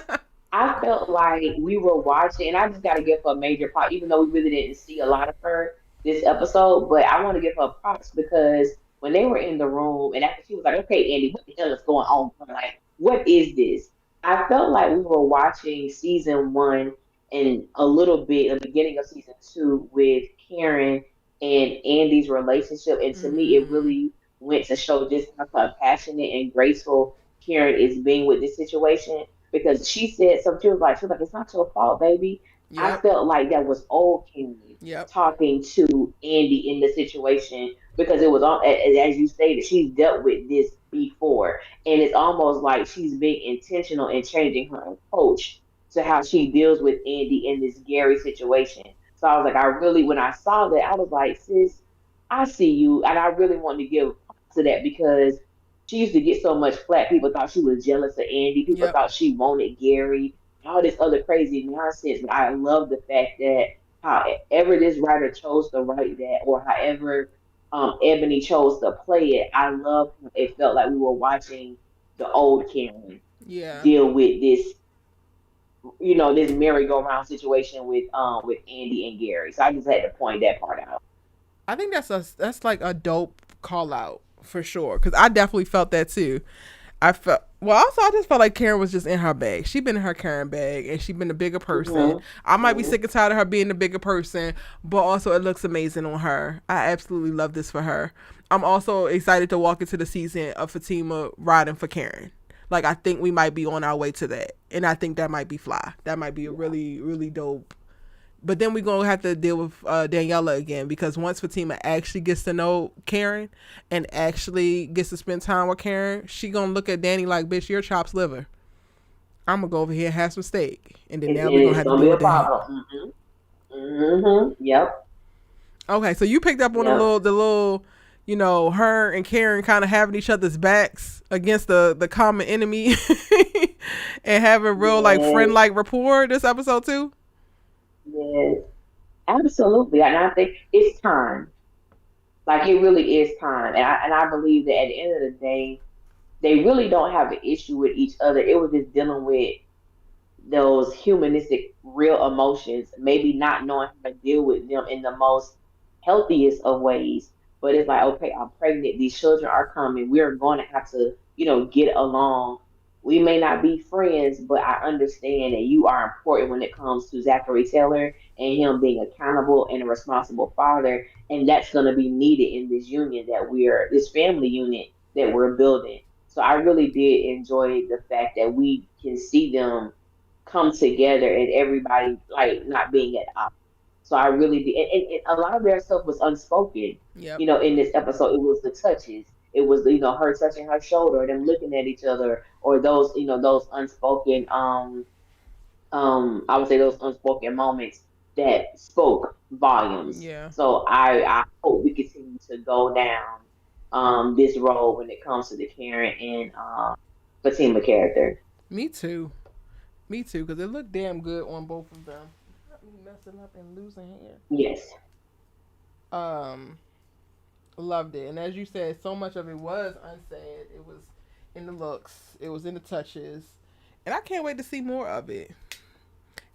I felt like we were watching, and I just got to give her a major prop, even though we really didn't see a lot of her this episode. But I want to give her props because when they were in the room, and after she was like, "Okay, Andi, what the hell is going on?" I'm like, what is this? I felt like we were watching season one and a little bit the beginning of season two with Karen and Andy's relationship. And to me, it Mm-hmm. really went to show just how compassionate and graceful Karen is being with this situation. Because she said something, she was like, it's not your fault, baby. I Yep. felt like that was old Karen Yep. talking to Andi in the situation because it was on, as you stated, she's dealt with this before. And it's almost like she's being intentional in changing her approach to how she deals with Andi in this Gary situation. So I was like, when I saw that, I was like, sis, I see you. And I really wanted to give props to that because she used to get so much flack. People thought she was jealous of Andi. People Yep. thought she wanted Gary, all this other crazy nonsense. But I love the fact that however this writer chose to write that, or however Ebony chose to play it, I love how it felt like we were watching the old Karen Yeah. deal with this merry-go-round situation with Andi and Gary. So I just had to point that part out. I think that's like a dope call out for sure. Cause I definitely felt that too. Also I just felt like Karen was just in her bag. She been in her Karen bag and she been a bigger person. Hmm. I might be Hmm. sick and tired of her being the bigger person, but also it looks amazing on her. I absolutely love this for her. I'm also excited to walk into the season of Fatima riding for Karen. Like I think we might be on our way to that. And I think that might be fly. That might be a Yeah. really, really dope. But then we're going to have to deal with Daniela again because once Fatima actually gets to know Karen and actually gets to spend time with Karen, she going to look at Danni like, bitch, you're chopped liver. I'm going to go over here and have some steak. And then And now we're going to it's have to gonna deal be a with that. problem. Yep. Okay, so you picked up on Yep. the little, her and Karen kind of having each other's backs against the common enemy and having real like friend Yes. like rapport this episode too. Yes. Absolutely. And I think it's time. Like it really is time. And I believe that at the end of the day, they really don't have an issue with each other. It was just dealing with those humanistic real emotions, maybe not knowing how to deal with them in the most healthiest of ways. But it's like, okay, I'm pregnant, these children are coming, we're going to have to, get along. We may not be friends, but I understand that you are important when it comes to Zachary Taylor and him being accountable and a responsible father. And that's going to be needed in this family unit that we're building. So I really did enjoy the fact that we can see them come together and everybody like not being at odds. So I really did, and a lot of their stuff was unspoken. Yep. You know, in this episode, it was the touches. It was her touching her shoulder, them looking at each other, or those those unspoken I would say those unspoken moments that spoke volumes. Yeah. So I hope we continue to go down this road when it comes to the Karen and Fatima character. Me too. Me too, because it looked damn good on both of them. Not me messing up and losing hair. Yes. Um, Loved it. And as you said, so much of it was unsaid. It was in the looks, it was in the touches. And I can't wait to see more of it.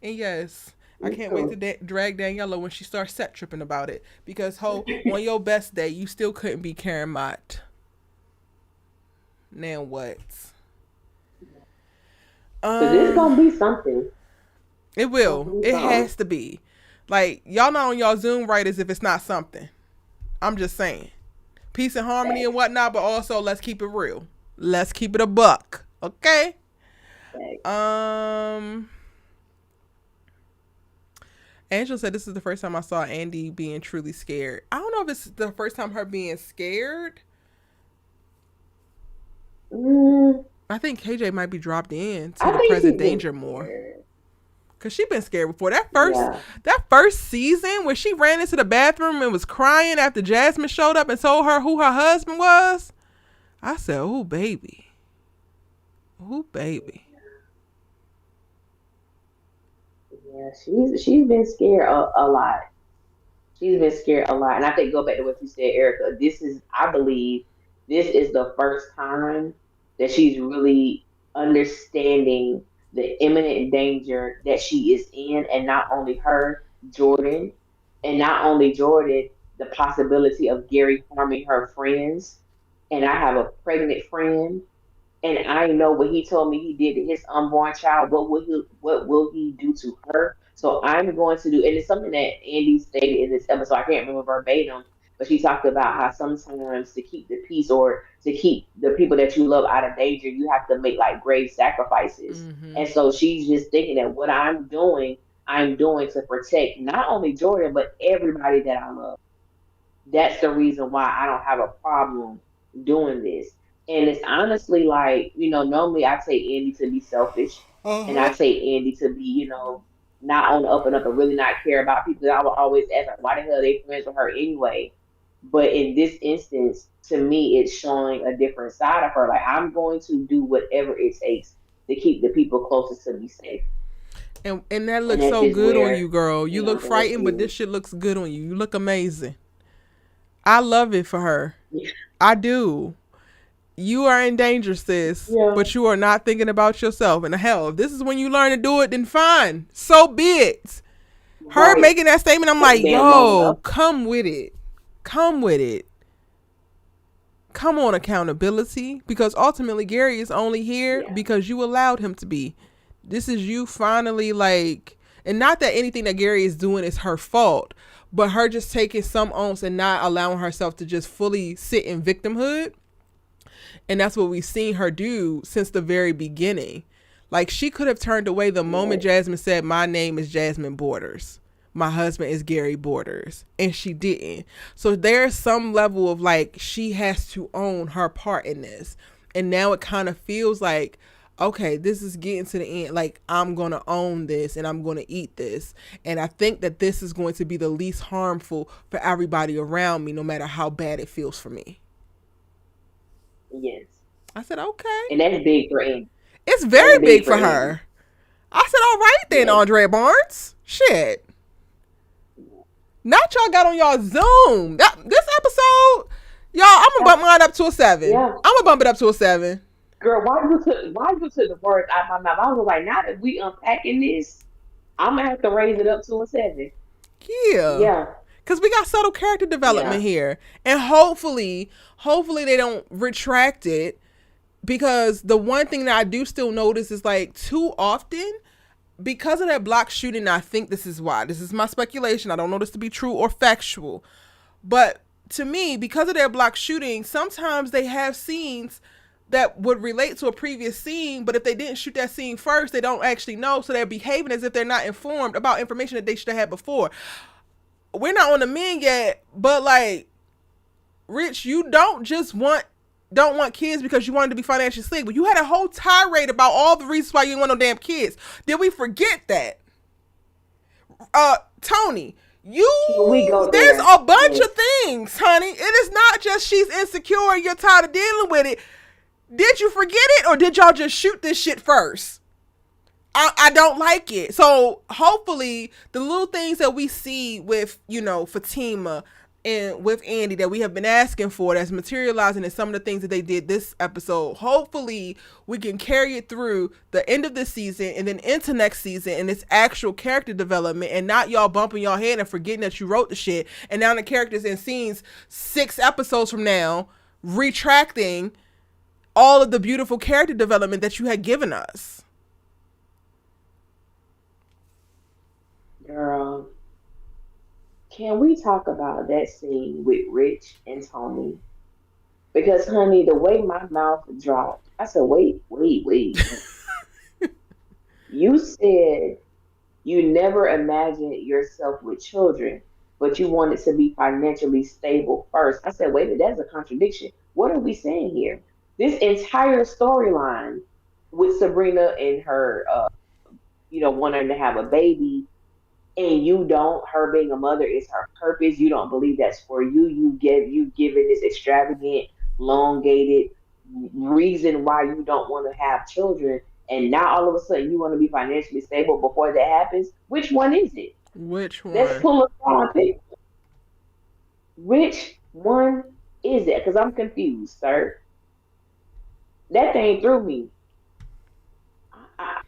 And yes, I Me can't wait to too. drag Daniela when she starts set tripping about it. Because, on your best day, you still couldn't be Karen Mott. Now what? Cause it's gonna be something. It It's gonna will. be It something. has to be. Like, y'all not on y'all Zoom writers if it's not something. I'm just saying. Peace and harmony and Facts. whatnot, but also let's keep it real. Let's keep it a buck. Okay? Facts. Angela said this is the first time I saw Andi being truly scared. I don't know if it's the first time her being scared. Mm, I think KJ might be dropped in to I the think present she's been danger more. scared. Cause she been scared before. Yeah. That first season where she ran into the bathroom and was crying after Jasmine showed up and told her who her husband was. I said, "Oh baby, oh baby." Yeah, she's been scared a lot. She's been scared a lot. And I think go back to what you said, Erica. I believe, this is the first time that she's really understanding the imminent danger that she is in. And not only her, Jordan, and not only Jordan, the possibility of Gary harming her friends. And I have a pregnant friend, and I know what he told me he did to his unborn child. What will he do to her? So I'm going to do, and it's something that Andy stated in this episode. I can't remember verbatim, but she talked about how sometimes to keep the peace or to keep the people that you love out of danger, you have to make like grave sacrifices. Mm-hmm. And so she's just thinking that what I'm doing to protect not only Jordan but everybody that I love. That's the reason why I don't have a problem doing this. And it's honestly like, normally I take Andy to be selfish, Uh and I huh. take Andy to be, not on the up and up and really not care about people. I will always ask her, why the hell are they friends with her anyway? But in this instance, to me, it's showing a different side of her. Like, I'm going to do whatever it takes to keep the people closest to me safe. And that And looks that's so just good on where, you, girl. You look where frightened, she but is. this shit looks good on you. You look amazing. I love it for her. Yeah. I do. You are in danger, sis, Yeah. but you are not thinking about yourself. And hell, if this is when you learn to do it, then fine. So be it. Her Right. making that statement, I'm Take like, damn long enough. yo, come with it. Come with it. Come on, accountability. Because ultimately, Gary is only here Yeah. because you allowed him to be. This is you finally, like, and not that anything that Gary is doing is her fault, but her just taking some ounce and not allowing herself to just fully sit in victimhood. And that's what we've seen her do since the very beginning. Like, she could have turned away the moment Right. Jasmine said, "My name is Jasmine Borders. My husband is Gary Borders." And she didn't. So there's some level of like, she has to own her part in this. And now it kind of feels like, okay, this is getting to the end. Like, I'm going to own this and I'm going to eat this. And I think that this is going to be the least harmful for everybody around me, no matter how bad it feels for me. Yes. I said, okay. And that's big for Andy. It's That's very big big for for Andy. her. I said, all right then, Yes. Andrea Barnes. Shit. Not y'all got on y'all Zoom. This episode, y'all, I'm going to bump mine up to a 7. Yeah. I'm going to bump it up to a 7. Girl, why you took the words out of my mouth? I was like, now that we unpacking this, I'm gonna have to raise it up to a 7. Yeah. Yeah. Because we got subtle character development Yeah. here. And hopefully they don't retract it. Because the one thing that I do still notice is like too often, because of that block shooting, I think this is why. This is my speculation. I don't know this to be true or factual. But to me, because of their block shooting, sometimes they have scenes that would relate to a previous scene, but if they didn't shoot that scene first, they don't actually know, so they're behaving as if they're not informed about information that they should have had before. We're not on the men yet, but like, Rich, you don't want kids because you wanted to be financially stable. You had a whole tirade about all the reasons why you didn't want no damn kids. Did we forget that? Tony, Can we go there's there? a bunch Yes. of things, honey. It is not just she's insecure and you're tired of dealing with it. Did you forget it, or did y'all just shoot this shit first? I don't like it. So hopefully the little things that we see with, Fatima and with Andi that we have been asking for, that's materializing in some of the things that they did this episode, hopefully we can carry it through the end of this season and then into next season, and it's actual character development, and not y'all bumping your head and forgetting that you wrote the shit, and now the characters in scenes 6 episodes from now retracting all of the beautiful character development that you had given us. Girl, can we talk about that scene with Rich and Tony? Because, honey, the way my mouth dropped, I said, wait, wait, wait. You said you never imagined yourself with children, but you wanted to be financially stable first. I said, wait a minute, that's a contradiction. What are we saying here? This entire storyline with Sabrina and her, wanting to have a baby, and you don't, her being a mother is her purpose. You don't believe that's for you. You've given this extravagant, elongated reason why you don't want to have children, and now all of a sudden you want to be financially stable before that happens. Which one is it? Which Let's one? pull a card pick. Which one is it? Because I'm confused, sir. That thing threw me. I,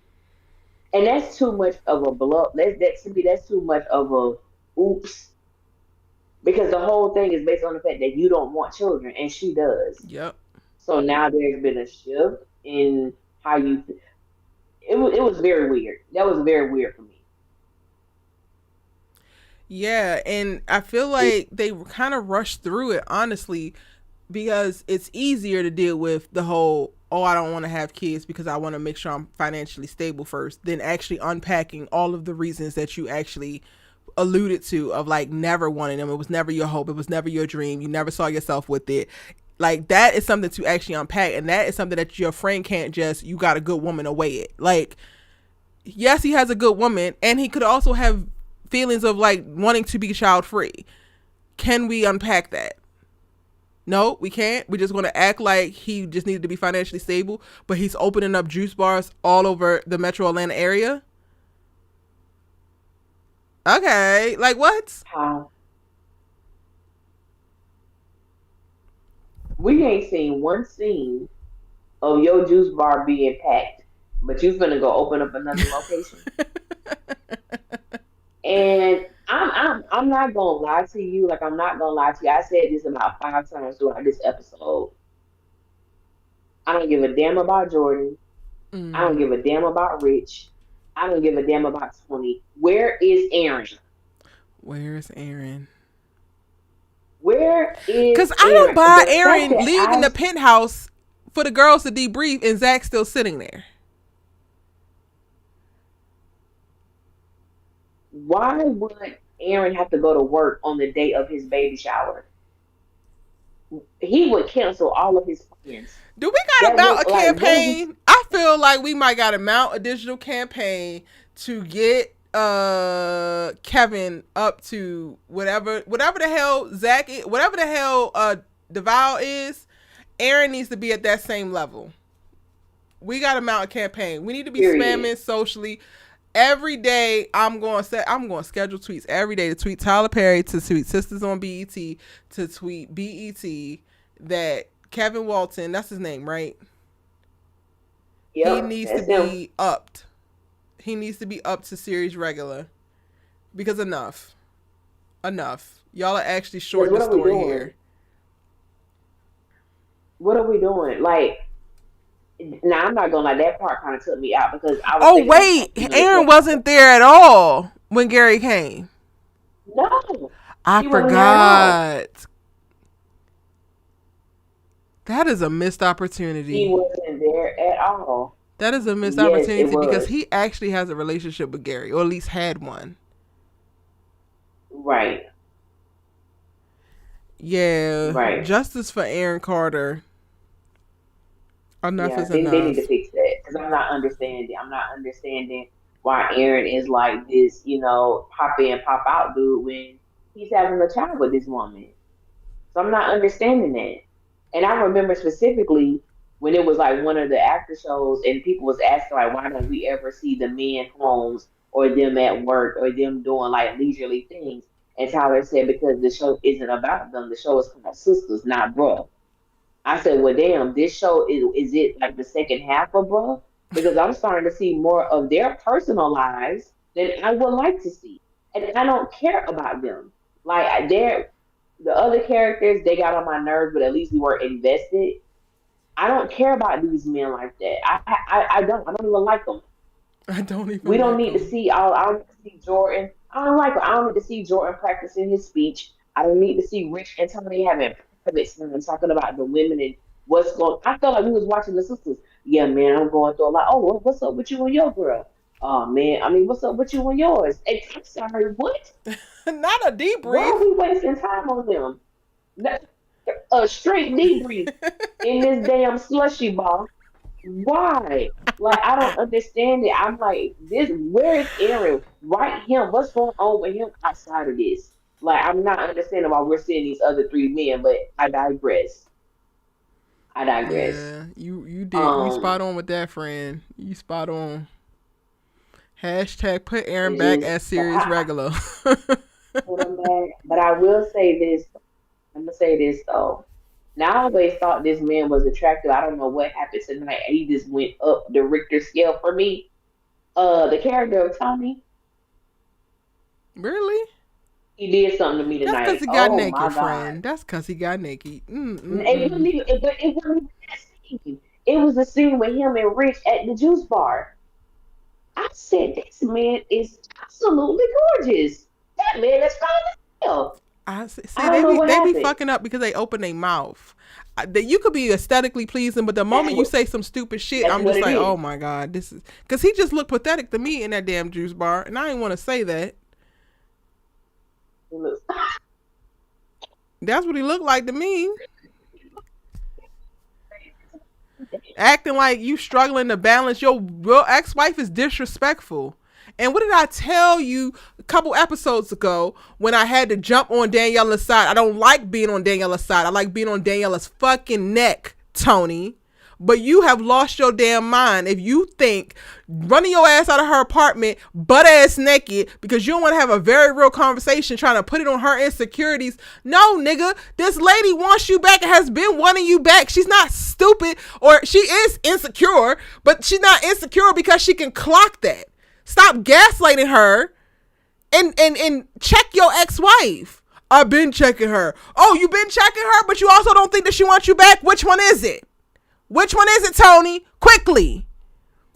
and that's too much of a blow. That to me, that's too much of a oops. Because the whole thing is based on the fact that you don't want children, and she does. Yep. So now there's been a shift in how you. It was very weird. That was very weird for me. Yeah, and I feel like they kind of rushed through it, honestly, because it's easier to deal with the whole, oh, I don't want to have kids because I want to make sure I'm financially stable first, than actually unpacking all of the reasons that you actually alluded to, of like never wanting them. It was never your hope. It was never your dream. You never saw yourself with it. Like, that is something to actually unpack, and that is something that your friend can't just, you got a good woman, away it. Like, yes, he has a good woman, and he could also have feelings of like wanting to be child free. Can we unpack that? No, we can't. We're just going to act like he just needed to be financially stable, but he's opening up juice bars all over the metro Atlanta area. Okay, like what? How we ain't seen one scene of your juice bar being packed, but you finna go open up another location. And I'm not gonna lie to you. Like, I'm not gonna lie to you. I said this about 5 times throughout this episode. I don't give a damn about Jordan. I don't give a damn about Rich. I don't give a damn about Tony. Where is Aaron? Where's Aaron? Where is Because I don't Aaron? buy The fact Aaron that leaving I the penthouse for the girls to debrief and Zach still sitting there. why would Aaron have to go to work on the day of his baby shower? He would cancel all of his plans. Do we got to That mount look a like what is he? campaign? I feel like we might got to mount a digital campaign to get Kevin up to whatever the hell Zach is, whatever the hell Deval is. Aaron needs to be at that same level. We got to mount a campaign. We need to be Period. spamming socially. Every day, I'm going to schedule tweets every day to tweet Tyler Perry, to tweet Sistas on BET, to tweet BET that Kevin Walton, that's his name, right? He Yep, needs to that's him. be upped. He needs to be up to series regular, because enough. Y'all are actually Because shorting what the are we story doing? here. What are we doing? Like, now I'm not gonna lie, that part kind of took me out because I was Oh thinking about, wait, the Aaron character. wasn't there at all when Gary came. No, I he wasn't there at all. forgot. That is a missed He opportunity. wasn't there at all. That is a missed Yes, it opportunity because was. he actually has a relationship with Gary, or at least had one. Right, Yeah, right. justice for Aaron Carter. Enough Yeah, is they need to enough. fix that because I'm not understanding. I'm not understanding why Aaron is like this, pop in, pop out dude when he's having a child with this woman. So I'm not understanding that. And I remember specifically when it was like one of the after shows and people was asking like, why don't we ever see the men homes or them at work or them doing like leisurely things? And Tyler said because the show isn't about them. The show is called Sisters, not Bruh. I said, well, damn, this show is it like the second half of Bruh? Because I'm starting to see more of their personal lives than I would like to see, and I don't care about them. Like they're the other characters, they got on my nerves, but at least we were invested. I don't care about these men like that. I don't. I don't even like them. I don't We even don't like need to him. see all. I don't need to see Jordan. I don't like. I don't need to see Jordan practicing his speech. I don't need to see Rich and Tony having private time talking about the women and what's going. I felt like we was watching the sisters. Yeah, man, I'm going through a lot. Oh, what's up with you and your girl? Oh man, I mean, what's up with you and yours? Hey, I'm sorry, what? Not a Why debrief. are we wasting time on them? A straight debrief in this damn slushy ball. Why? Like I don't understand it. I'm like, this where is Aaron? Write him. What's going on with him outside of this? Like I'm not understanding why we're seeing these other three men, but I digress. I digress. Yeah, you Um spot on with that, friend. You spot on. Hashtag put Aaron it's back just as but series regular. put him back. But I will say this. I'm gonna say this though. Now I always thought this man was attractive. I don't know what happened tonight. He just went up the Richter scale for me. The character of Tony, Really? he did something to me That's because tonight. he got Oh naked, my god! friend. That's because he got naked. It wasn't even, but it wasn't even that scene. It was a scene with him and Rich at the juice bar. I said, this man is absolutely gorgeous. That man is fine as hell. I See. don't They know be what they be happened. fucking up because they open their mouth. That you could be aesthetically pleasing, but the That's moment you what say some stupid shit, that's I'm what just it like, oh is. my god, this is because he just looked pathetic to me in that damn juice bar, and I didn't want to say that. He looks That's what he looked like to me. Acting like you struggling to balance your ex-wife is disrespectful. And what did I tell you a couple episodes ago when I had to jump on Daniela's side? I don't like being on Daniela's side. I like being on Daniela's fucking neck, Tony. But you have lost your damn mind if you think running your ass out of her apartment butt ass naked because you don't want to have a very real conversation trying to put it on her insecurities. No, nigga, this lady wants you back and has been wanting you back. She's not stupid, or she is insecure, but she's not insecure because she can clock that. Stop gaslighting her and check your ex-wife. I've been checking her. Oh, you been checking her, but you also don't think that she wants you back? Which one is it? Which one is it, Tony? Quickly.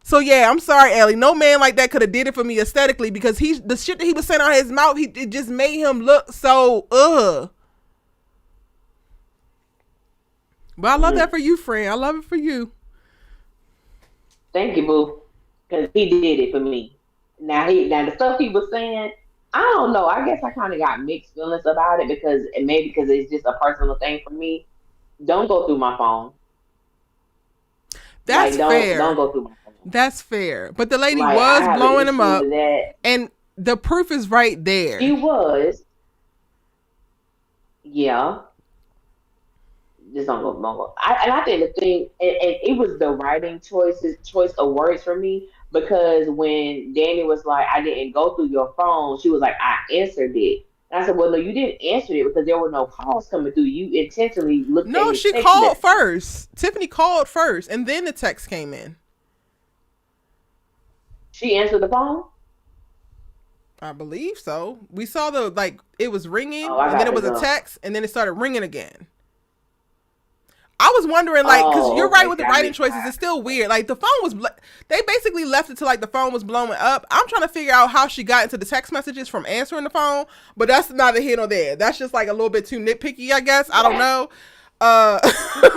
So yeah, I'm sorry, Ellie. No man like that could have did it for me aesthetically because the shit that he was saying out of his mouth, it just made him look so But I love that mm, for you, friend. I love it for you. thank you, boo. Because he did it for me. Now the stuff he was saying, I don't know. I guess I kind of got mixed feelings about it because and maybe because it's just a personal thing for me. Don't go through my phone. That's Like don't fair. go through my phone. That's fair. But the lady Like I was have an blowing him issue with up, that. and the proof is right She there. was, yeah. Just don't go. And I think the thing, and it was the writing choice of words for me because when Danny was like, "I didn't go through your phone," she was like, "I answered it." And I said, "Well, no, you didn't answer it because there were no calls coming through. You intentionally looked at No, his she text called messages. first. Tiffany called first, and then the text came in. She answered the phone. I believe so. We saw it was Oh, ringing, I and then got it to was a go. text, and then it started ringing again. I was wondering, because Oh, you're right okay. with See, the I writing missed choices. It's still weird. Like, the phone was, they basically left it to, the phone was blowing up. I'm trying to figure out how she got into the text messages from answering the phone, but that's neither here nor there. That's just, a little bit too nitpicky, I guess. I don't that. know. Uh,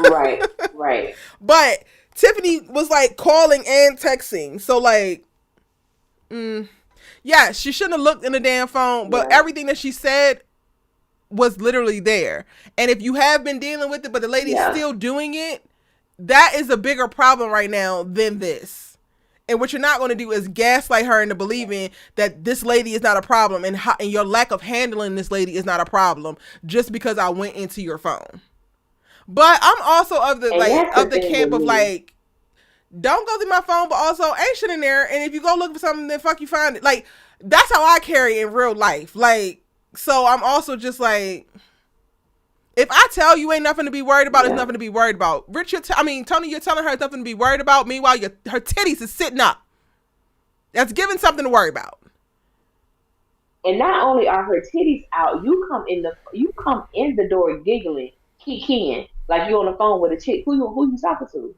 Right, right. but Tiffany was like calling and texting. So like, yeah, she shouldn't have looked in the damn phone, but Yeah, everything that she said was literally there. And if you have been dealing with it, but the lady's yeah. still doing it, that is a bigger problem right now than this. And what you're not going to do is gaslight her into believing that this lady is not a problem, and your lack of handling this lady is not a problem just because I went into your phone. But I'm also And that's the of the thing with camp of me. like, don't go through my phone, but also ain't shit in there. And if you go look for something, then fuck you find it. Like, that's how I carry in real life. Like, so I'm also just like, if I tell you ain't nothing to be worried about, it's Yeah. nothing to be worried about. Rich, Tony, you're telling her it's nothing to be worried about. Meanwhile, her titties is sitting up. That's giving something to worry about. And not only are her titties out, you come in the door giggling, kikiing, like you on the phone with a chick. Who you talking to?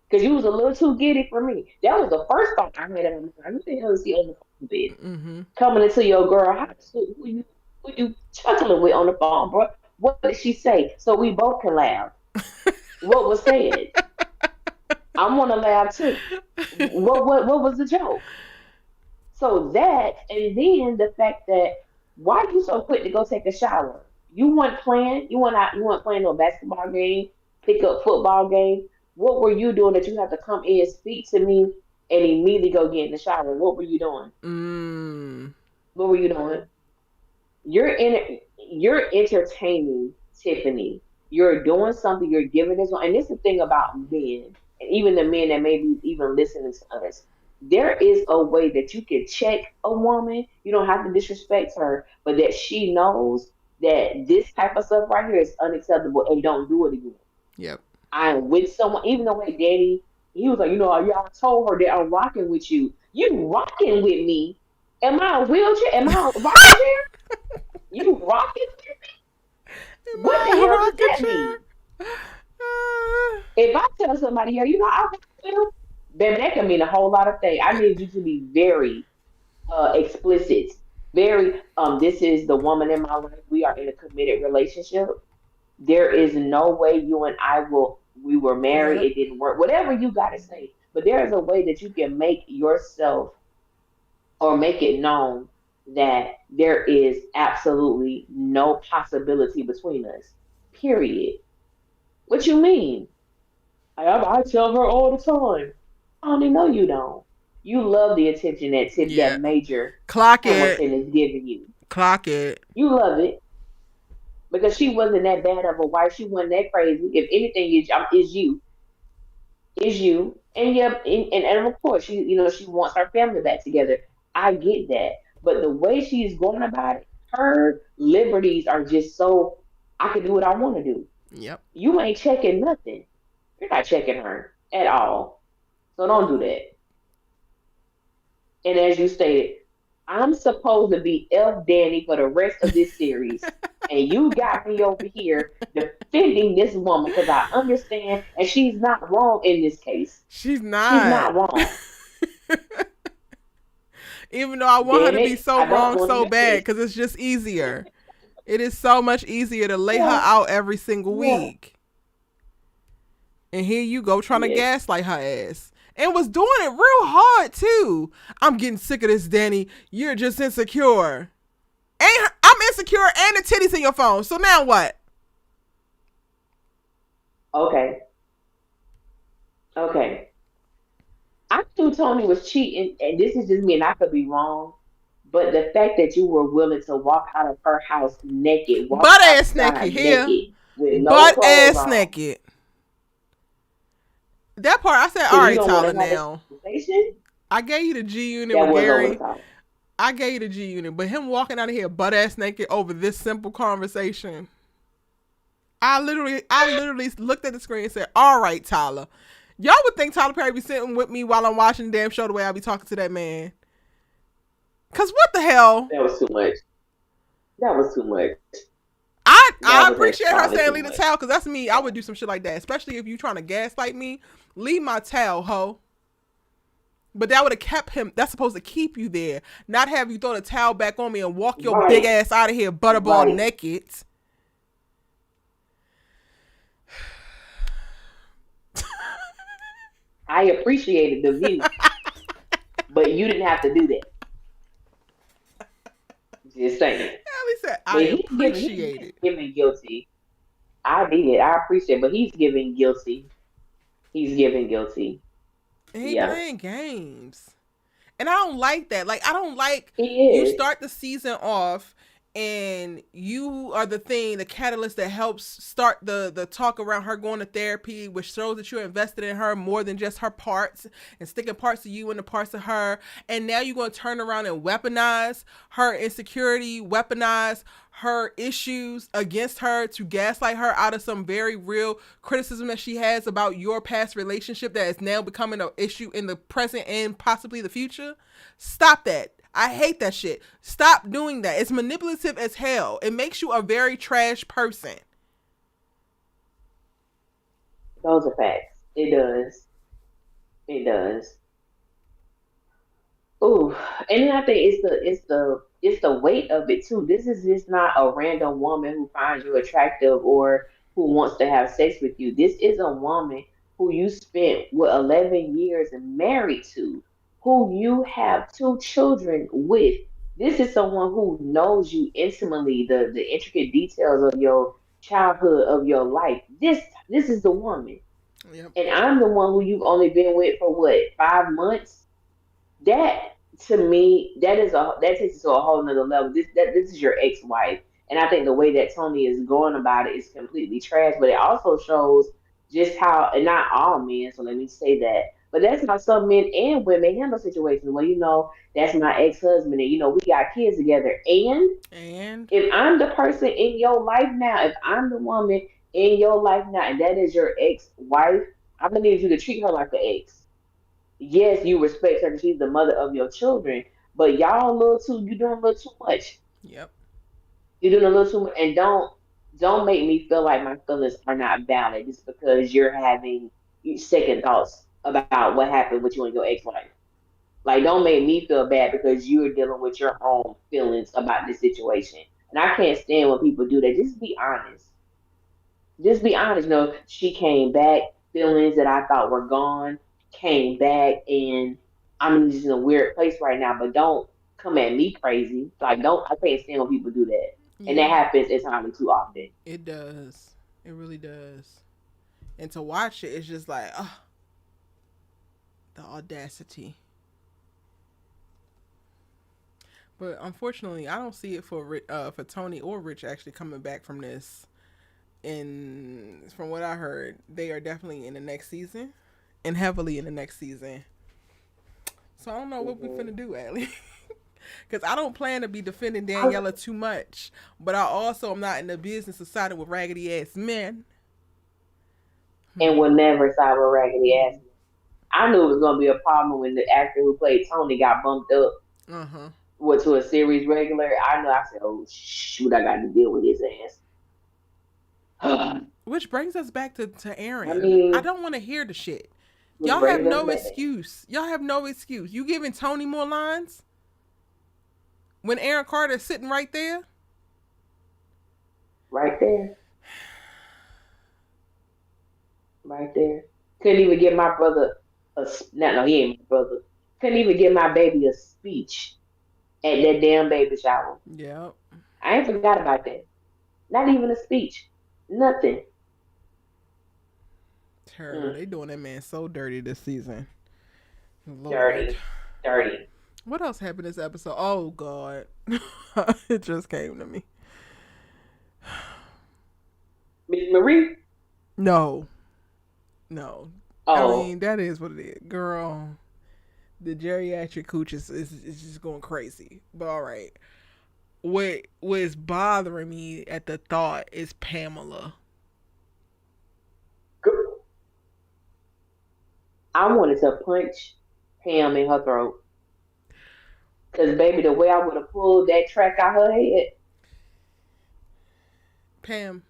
Because you was a little too giddy for me. That was the first thought I had on the phone. Who the hell is he on the phone with? Mm-hmm. Coming into your girl house. Who you chuckling with on the phone, bro? What did she say? So we both can laugh. What was said? I want to laugh too. What was the joke? So that, and then the fact that why are you so quick to go take a shower? You weren't playing. You weren't playing no basketball game, pick up football game. What were you doing that you have to come in, speak to me, and immediately go get in the shower? What were you doing? Mm. What were you doing? You're entertaining Tiffany. You're doing something. You're giving this one. And this is the thing about men, and even the men that may be even listening to us. There is a way that you can check a woman. You don't have to disrespect her, but that she knows that this type of stuff right here is unacceptable and don't do it again. Yep. I'm with someone, even the way Danny, he was like, y'all told her that I'm rocking with you. You rocking with me? Am I a wheelchair? Am I a rocking chair? You rocking? Am What the I a hell does rocket that mean? chair? If I tell somebody, yeah, I rock with them, baby, that can mean a whole lot of things. I need you to be very explicit. Very, this is the woman in my life. We are in a committed relationship. There is no way you and we were married, Yep. it didn't work. Whatever you gotta say. But there is a way that you can make yourself or make it known that there is absolutely no possibility between us. Period. What you mean? I tell her all the time. Honey, no, you don't. You love the attention Yeah. that Major Clock it. Hamilton is giving you. Clock it. You love it because she wasn't that bad of a wife. She wasn't that crazy. If anything, is you. And yeah, and of course, she wants her family back together. I get that, but the way she's going about it, her liberties are just so. I can do what I want to do. Yep. You ain't checking nothing. You're not checking her at all. So don't do that. And as you stated, I'm supposed to be Danny for the rest of this series. And you got me over here defending this woman because I understand and she's not wrong in this case. She's She's not. not wrong. Even though I want her Damn to be it. so I don't wrong want to so do bad this. because it's just easier. It is so much easier to lay her Yeah. out every single Yeah. week. And here you go trying to Yes. gaslight her ass. And was doing it real hard too. I'm getting sick of this, Danny. You're just insecure. I'm insecure and the titties in your phone. So now what? Okay. Okay. I knew Tony was cheating, and this is just me, and I could be wrong. But the fact that you were willing to walk out of her house naked, walk Butt ass naked outside here. naked, with no Butt clothes ass on, naked. That part, I said, all because you right, don't want Tyler, to have this now. conversation, I gave you the G unit that with was over the Gary. top. I gave you the G unit, but him walking out of here butt ass naked over this simple conversation. I literally looked at the screen and said, all right, Tyler. Y'all would think Tyler Perry be sitting with me while I'm watching the damn show the way I be talking to that man. Cause what the hell? That was too much. That was too much. I was appreciate her entirely saying too leave the much. towel, because that's me. I would do some shit like that, especially if you trying to gaslight me. Leave my towel, ho. But that would have kept him. That's supposed to keep you there, not have you throw the towel back on me and walk your big Right. ass out of here butterball Right. naked. I appreciated the view, but you didn't have to do that. Just saying. Ellie said, I But he's appreciate it. giving guilty. I did. I appreciate it, but he's giving guilty. He's giving guilty. And he Yeah. playing games. And I don't like that. Like, I don't like He you is. start the season off and you are the thing, the catalyst that helps start the talk around her going to therapy, which shows that you're invested in her more than just her parts and sticking parts of you into parts of her. And now you're going to turn around and weaponize her insecurity, weaponize her issues against her to gaslight her out of some very real criticism that she has about your past relationship that is now becoming an issue in the present and possibly the future. Stop that. I hate that shit. Stop doing that. It's manipulative as hell. It makes you a very trash person. Those are facts. It does. It does. Ooh, and then I think it's the weight of it too. This is just not a random woman who finds you attractive or who wants to have sex with you. This is a woman who you spent 11 years married to, who you have two children with. This is someone who knows you intimately, the intricate details of your childhood, of your life. This is the woman. Yep. And I'm the one who you've only been with for what, 5 months? That to me, that takes it to a whole nother level. This is your ex-wife, and I think the way that Tony is going about it is completely trash. But it also shows just how, and not all men, so let me say that, but that's how some men and women handle situations. Well, that's my ex-husband, and we got kids together. And And if I'm the person in your life now, if I'm the woman in your life now, and that is your ex-wife, I'm gonna need you to treat her like an ex. Yes, you respect her because she's the mother of your children, but you're doing a little too much. yep. You're doing a little too much, and don't make me feel like my feelings are not valid just because you're having second thoughts about what happened with you and your ex-wife. Like, don't make me feel bad because you're dealing with your own feelings about this situation. And I can't stand when people do that. Just be honest. Just be honest. No, she came back, feelings that I thought were gone came back, and I'm just in a weird place right now. But don't come at me crazy. Like, don't. I can't stand when people do that, and that Yeah. happens entirely too often. It does. It really does. And to watch it, it's just like, oh, the audacity. But unfortunately, I don't see it for Tony or Rich actually coming back from this. And from what I heard, they are definitely in the next season, and heavily in the next season. So I don't know what we Hmm. finna do, Allie. Because I don't plan to be defending I, Daniela too much, but I also am not in the business of siding with raggedy ass men. and Hmm. will never side with raggedy ass. I knew it was gonna be a problem when the actor who played Tony got bumped up Uh huh. to a series regular. I know. I said, "Oh shoot, I got to deal with his ass." Which brings us back to I Aaron. I mean, don't want to hear the shit. which Y'all have brings us no back excuse. Y'all have no excuse. You giving Tony more lines when Aaron Carter is sitting right there? right there, right there. Couldn't even give my brother no, he ain't my brother. Couldn't even give my baby a speech at that damn baby shower. Yep. I ain't forgot about that. Not even a speech. Nothing. Terrible. Mm, They doing that man so dirty this season. Lord. dirty, dirty. What else happened this episode? Oh God. It just came to me. Miss Marie. No. No. I Oh, mean, that is what it is. Girl. The geriatric cooch is just going crazy. But all right. What is bothering me at the thought is Pamela. girl, I wanted to punch Pam in her throat. Cause baby, the way I would have pulled that track out her head, Pam,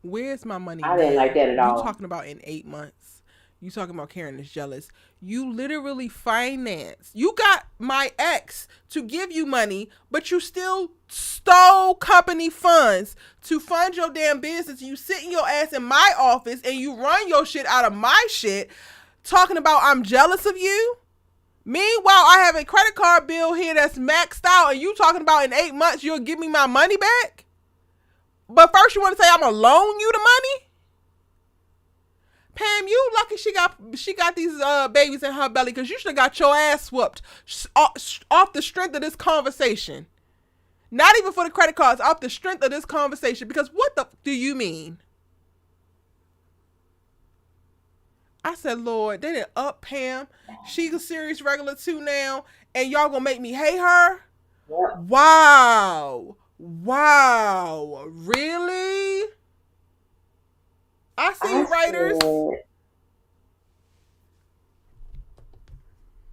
where's my money I didn't like now? that at You all. talking about in 8 months? You talking about Karen is jealous? You literally finance. You got my ex to give you money, but you still stole company funds to fund your damn business. You sit in your ass in my office and you run your shit out of my shit. talking about I'm jealous of you. Meanwhile, I have a credit card bill here that's maxed out, and you talking about in 8 months you'll give me my money back? But first you want to say I'm gonna loan you the money? Pam, you lucky she got these babies in her belly, because you should have got your ass whooped off the strength of this conversation. Not even for the credit cards, off the strength of this conversation. Because what the do you mean? I said, Lord, they didn't up Pam. She's a serious regular too now, and y'all gonna make me hate her? Yep. Wow. Really? I see writers.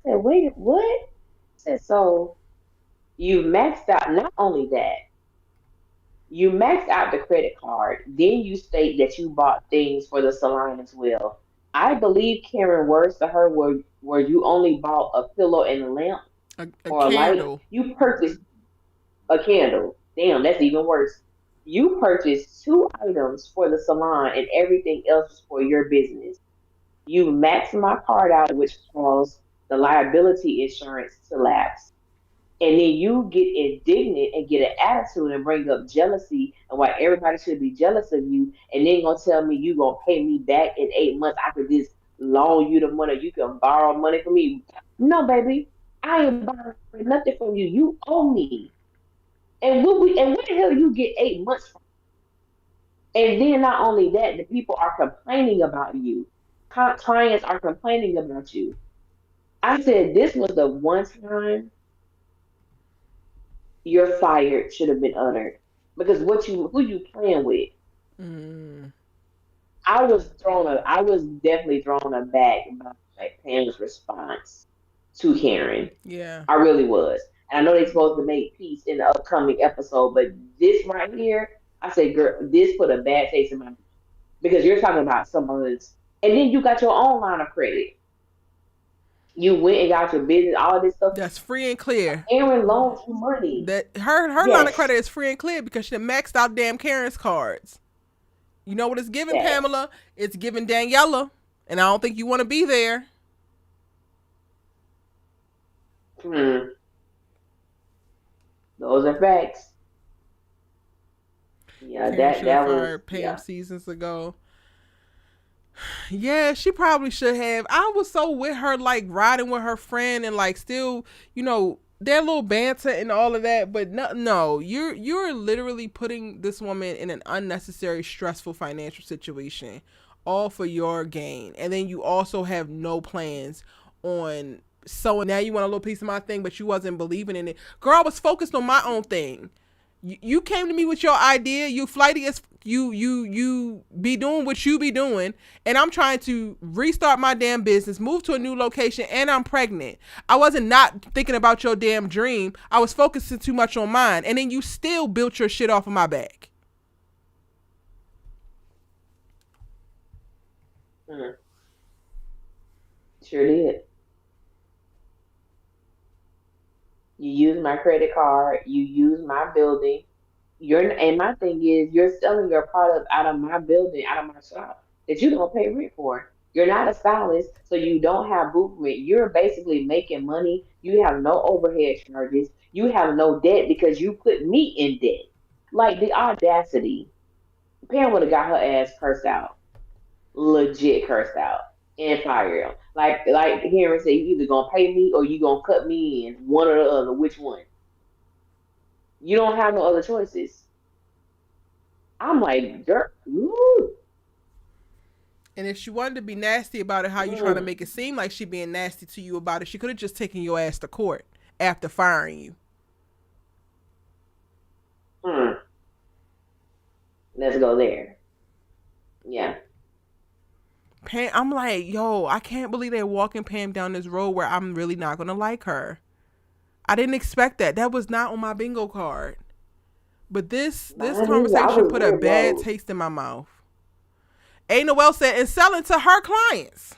Said, wait, what? I said, so you maxed out, not only that, you maxed out the credit card, then you state that you bought things for the salon as well. I believe Karen words to her where you only bought a pillow and a lamp A or a light. candle. You purchased a candle. Damn, that's even worse. You purchased 2 items for the salon and everything else was for your business. You maxed my card out, which caused the liability insurance to lapse. And then you get indignant and get an attitude and bring up jealousy and why everybody should be jealous of you. And then gonna tell me you gonna pay me back in 8 months. I could just loan you the money. You can borrow money from me. No, baby, I ain't borrowing nothing from you. You owe me. And where the hell you get 8 months from? And then not only that, the people are complaining about you. Clients are complaining about you. I said this was the one time your fired should have been uttered because who you playing with? Mm. I was definitely thrown aback by Pam's response to Karen. Yeah. I really was. And I know they're supposed to make peace in the upcoming episode, but this right here, I said, girl, this put a bad taste in my mouth because you're talking about someone's, and then you got your own line of credit. You went and got your business, all this stuff. That's free and clear. Aaron loaned you money. That her Yes. line of credit is free and clear because she maxed out damn Karen's cards. You know what it's giving, Yes. Pamela? It's giving Daniela, and I don't think you want to be there. Those are facts. Yeah, Karen that was fired Pam seasons ago. Yeah, she probably should have. I was so with her, like riding with her friend and like still, their little banter and all of that. But no, you're literally putting this woman in an unnecessary, stressful financial situation, all for your gain. And then you also have no plans on. So now you want a little piece of my thing, but you wasn't believing in it. Girl, I was focused on my own thing. You came to me with your idea. You flighty as you be doing what you be doing, and I'm trying to restart my damn business, move to a new location, and I'm pregnant. I wasn't not thinking about your damn dream. I was focusing too much on mine, and then you still built your shit off of my back. Sure did. You use my credit card. You use my building. And my thing is, you're selling your product out of my building, out of my shop that you don't pay rent for. You're not a stylist, so you don't have booth rent. You're basically making money. You have no overhead charges. You have no debt because you put me in debt. Like the audacity. Pam would have got her ass cursed out, legit cursed out, and fired him. Like Henry said, you either gonna pay me or you gonna cut me in, one or the other. Which one? You don't have no other choices. I'm like, girl, ooh. And if she wanted to be nasty about it, how you trying to make it seem like she being nasty to you about it, she could have just taken your ass to court after firing you. Let's go there. Yeah. Pam, I'm like, yo, I can't believe they're walking Pam down this road where I'm really not going to like her. I didn't expect that. That was not on my bingo card. But this conversation put a bad taste in my mouth. A. Noel said, and selling to her clients.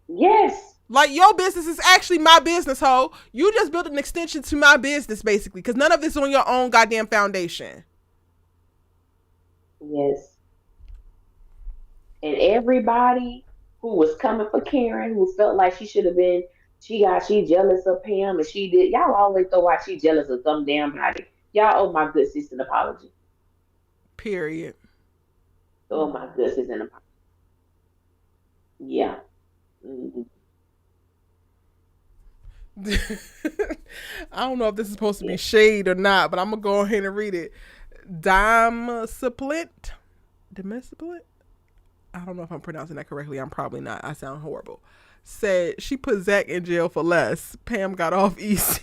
Yes. Like, your business is actually my business, ho. You just built an extension to my business, basically, because none of this is on your own goddamn foundation. Yes. And everybody who was coming for Karen, who felt like she should have been. She jealous of Pam, and she did. Y'all always throw out she jealous of some damn body. Y'all owe my good sister an apology. Period. Oh my good sister an apology. Yeah. Mm-hmm. I don't know if this is supposed to be shade or not, but I'm gonna go ahead and read it. Demissiplit? I don't know if I'm pronouncing that correctly. I'm probably not. I sound horrible. Said she put Zach in jail for less. Pam got off easy.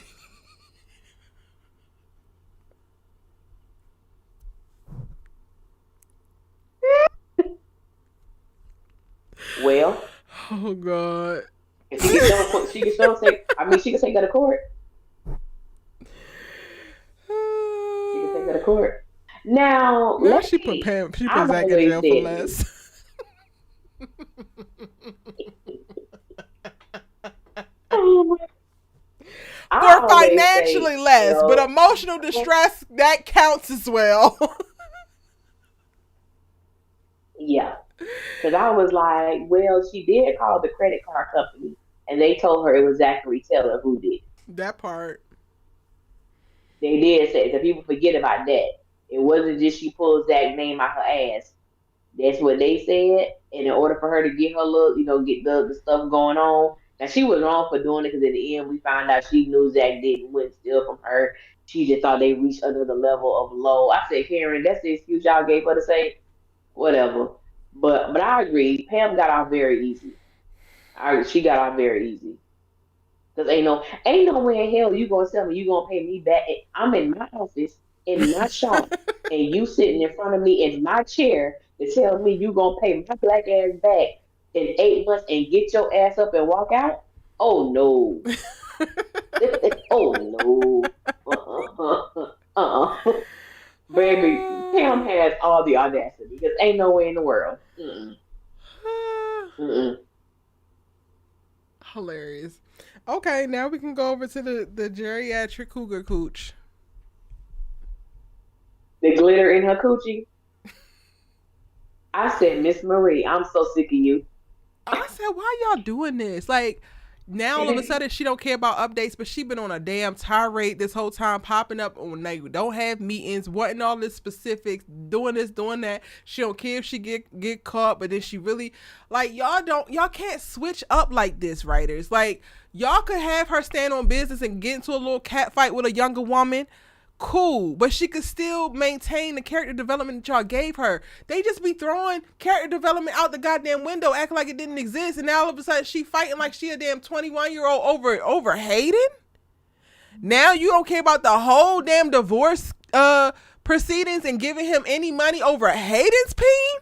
Well, Oh God. if she can show take. I mean, she can take her to court. She can take her to court. Now, Now let she put me. Pam. She put I've Zach in always jail for said this. less. Oh, I For always say, financially less, but emotional distress that counts as well. yeah. Because I was like, well, she did call the credit card company, and they told her it was Zachary Taylor who did. That part. They did say, so people forget about that. It wasn't just she pulled Zach's name out her ass. That's what they said. And in order for her to get her little, get the stuff going on. Now, she was wrong for doing it because at the end we found out she knew Zach didn't wouldn't steal from her. She just thought they reached under the level of low. I said, Karen, that's the excuse y'all gave her to say whatever. But I agree. Pam got off very easy. She got off very easy. Cause ain't no way in hell you gonna tell me you gonna pay me back. I'm in my office in my shop, and you sitting in front of me in my chair to tell me you gonna pay my black ass back in 8 months and get your ass up and walk out. Oh no. Oh no. Baby, Pam has all the audacity because ain't no way in the world. Mm-mm. Mm-mm. Hilarious. Okay, now we can go over to the geriatric cougar cooch. The glitter in her coochie. I said, Miss Marie, I'm so sick of you. I said, why y'all doing this? Like, now all of a sudden she don't care about updates, but she been on a damn tirade this whole time, popping up when they don't have meetings, wanting all this specifics, doing this, doing that. She don't care if she get caught, but then she really, like, y'all can't switch up like this, writers. Like, y'all could have her stand on business and get into a little cat fight with a younger woman. Cool, but she could still maintain the character development that y'all gave her. They just be throwing character development out the goddamn window, acting like it didn't exist, and now all of a sudden she fighting like she a damn 21-year-old over Hayden. Now you don't care about the whole damn divorce proceedings and giving him any money over Hayden's peen.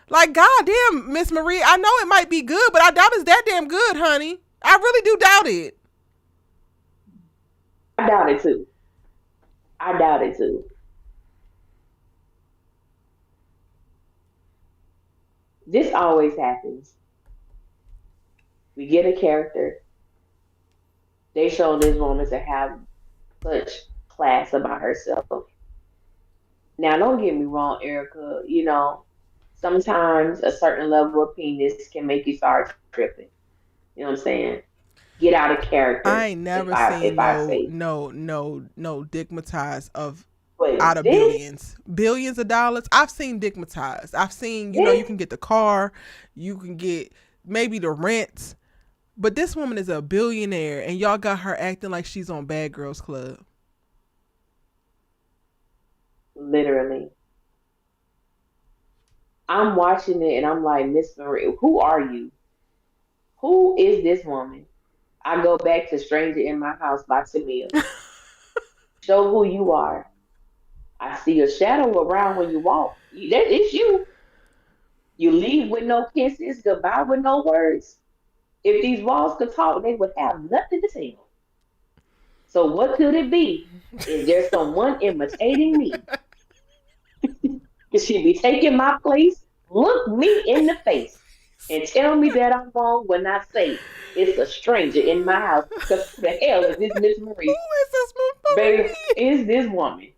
Like, goddamn, Miss Marie, I know it might be good, but I doubt it's that damn good, honey. I really do doubt it. I doubt it too. I doubt it too. This always happens. We get a character. They show this woman to have such class about herself. Now, don't get me wrong, Erica. Sometimes a certain level of penis can make you start tripping. You know what I'm saying? Get out of I character. ain't If never I seen if I say, no dickmatized of but out of this billions of dollars. I've seen dickmatized. I've seen, you this can get the car, you can get maybe the rent, but this woman is a billionaire, and y'all got her acting like she's on Bad Girls Club. literally. I'm watching it and I'm like, Miss Marie, who are you? Who is this woman? I go back to Stranger in My House by Tamia. Show who you are. I see a shadow around when you walk. That is you. You leave with no kisses, goodbye with no words. If these walls could talk, they would have nothing to say. So what could it be? Is there someone imitating me? Could she be taking my place? Look me in the face and tell me that I'm wrong when I say it's a stranger in my house. Because who the hell is this Miss Who Marie? is this Baby, Marie? is this woman?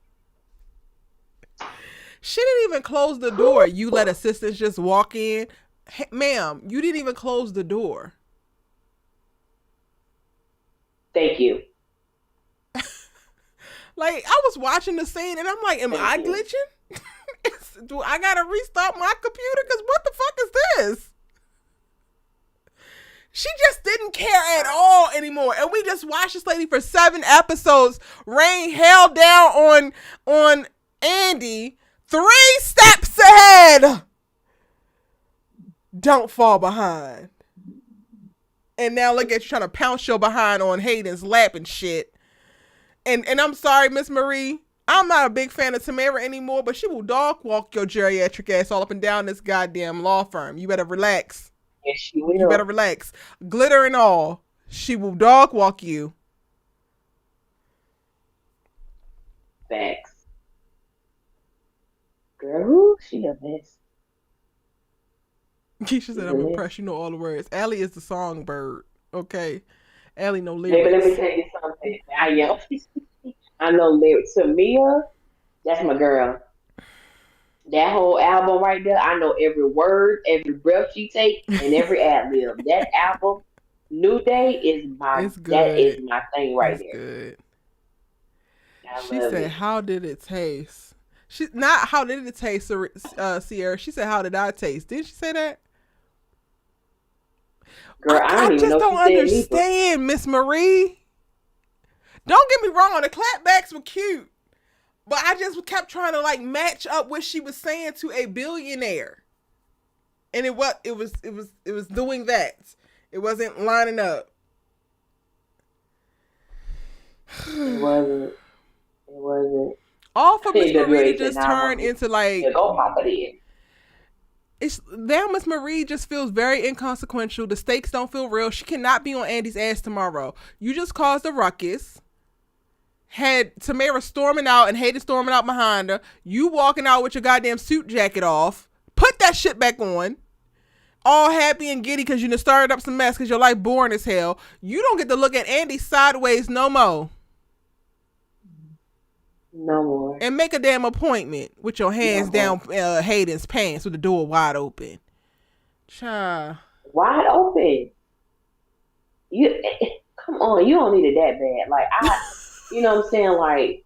She didn't even close the door. You let assistants just walk in. Hey, ma'am, you didn't even close the door. Thank you. Like, I was watching the scene and I'm like, am Thank I you. glitching? Do I gotta restart my computer? Because what the fuck is this? She just didn't care at all anymore. And we just watched this lady for 7 episodes rain hell down on Andi 3 steps ahead. Don't fall behind. And now look at you trying to pounce your behind on Hayden's lap and shit. And I'm sorry, Miss Marie. I'm not a big fan of Tamara anymore, but she will dog walk your geriatric ass all up and down this goddamn law firm. You better relax. Yes, she You better will. relax. Glitter and all. She will dog walk you. Facts. Girl, who? She the best. Keisha said, She's the I'm best. impressed. You know all the words. Allie is the songbird. Okay. Allie, no Baby, let me lyrics. tell you something. I know. I know lyrics. Tamia, that's my girl. That whole album right there, I know every word, every breath she take, and every ad lib. That album, New Day, It's that is good. my thing right It's there. good. I She love said, it. how did it taste? She not how did it taste, Sierra. She said, how did I taste? Didn't she say that? Girl, I I don't even just know if don't she said neither. understand, Miss Marie. Don't get me wrong, the clapbacks were cute. But I just kept trying to like match up what she was saying to a billionaire. And it was doing that. It wasn't lining up. It wasn't. It wasn't. All for Miss Marie to NWA said, just nah, turn mommy. into Yeah, like go pop it in. it's now Miss Marie just feels very inconsequential. The stakes don't feel real. She cannot be on Andy's ass tomorrow. You just caused a ruckus. Had Tamara storming out and Hayden storming out behind her. You walking out with your goddamn suit jacket off. Put that shit back on. All happy and giddy because you done started up some mess because your life boring as hell. You don't get to look at Andy sideways no more. No more. And make a damn appointment with your hands No more. down Hayden's pants with the door wide open. Child. Wide open. You come on, you don't need it that bad. Like you know what I'm saying? Like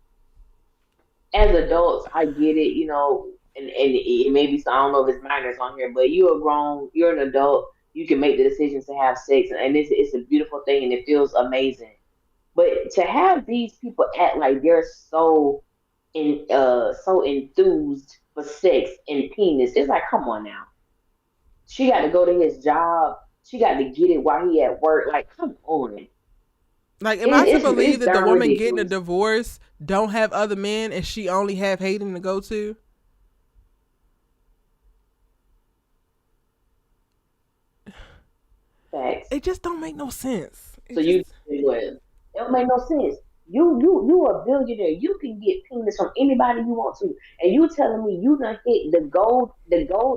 as adults, I get it, and it may be so I don't know if it's minors on here, but you're an adult, you can make the decision to have sex, and it's a beautiful thing, and it feels amazing. But to have these people act like they're so enthused for sex and penis, it's like, come on now. She got to go to his job. She got to get it while he at work. Like, come on. Like, am I to believe It's that the darn woman getting a ridiculous. divorce don't have other men and she only have Hayden to go to? Facts. It just don't make no sense. So It you just well, it don't make no sense. You a billionaire. You can get penis from anybody you want to, and you telling me you done hit the gold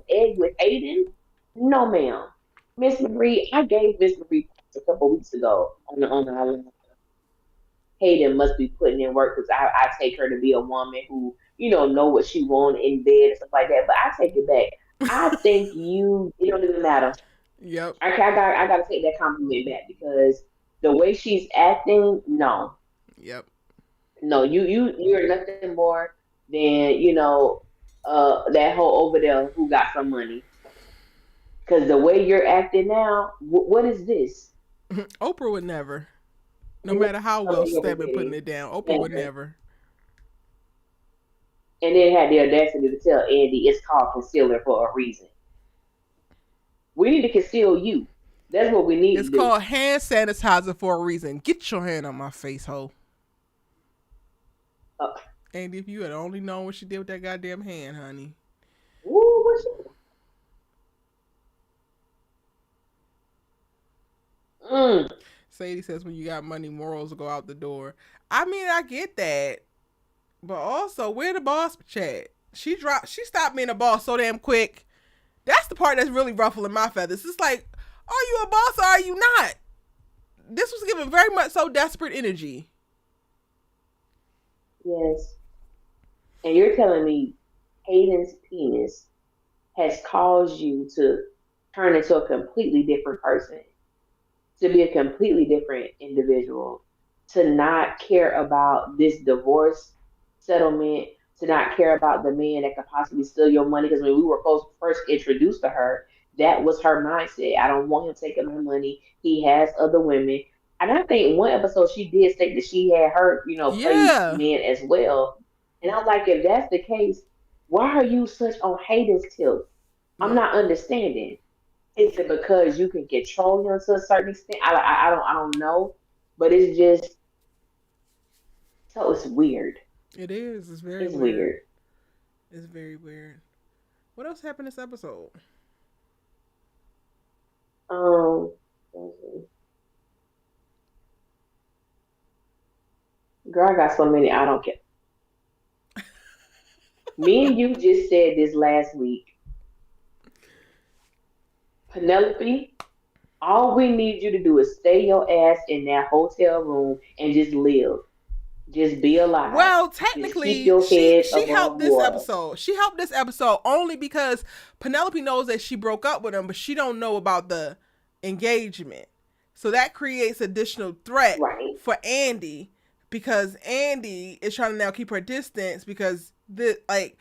egg with Hayden? No, ma'am. Miss Marie, I gave Miss Marie a couple weeks ago on the Hayden must be putting in work because I take her to be a woman who know what she want in bed and stuff like that. But I take it back. I think it don't even matter. yep. I got to take that compliment back because the way she's acting, no, Yep. no, you're nothing more than that whole over there who got some money. Because the way you're acting now, what is this? Oprah would never. No And then matter how well Stedman putting it down, Oprah would never. had the audacity to tell Andy it's called concealer for a reason. We need to conceal you. That's what we need It's to do. called hand sanitizer for a reason. Get your hand on my face, ho. Uh, Andy, if you had only known what she did with that goddamn hand, honey. Woo, what you? Mm, Sadie says when you got money, morals go out the door. I mean, I get that. But also, where the boss chat? She stopped being a boss so damn quick. That's the part that's really ruffling my feathers. It's like, are you a boss or are you not? This was given very much so desperate energy. yes. And you're telling me Hayden's penis has caused you to turn into a completely different person, to be a completely different individual, to not care about this divorce settlement, to not care about the man that could possibly steal your money. Because when we were first introduced to her, that was her mindset. I don't want him taking my money. He has other women. And I think one episode she did state that she had her, played Yeah. men as well. And I'm like, if that's the case, why are you such on Hayden's tilt? I'm Yep. not understanding. Is it because you can control him to a certain extent? I don't know, but it's just so it's weird. It is. It's very It's weird. weird. It's very weird. What else happened this episode? Um, girl, I got so many. I don't care. Me and you just said this last week, Penelope. All we need you to do is stay your ass in that hotel room and just live. Just be alive. Well, Just keep technically, your she head she helped above this water. episode. She helped this episode only because Penelope knows that she broke up with him, but she don't know about the engagement. So that creates additional threat Right. for Andi because Andi is trying to now keep her distance because I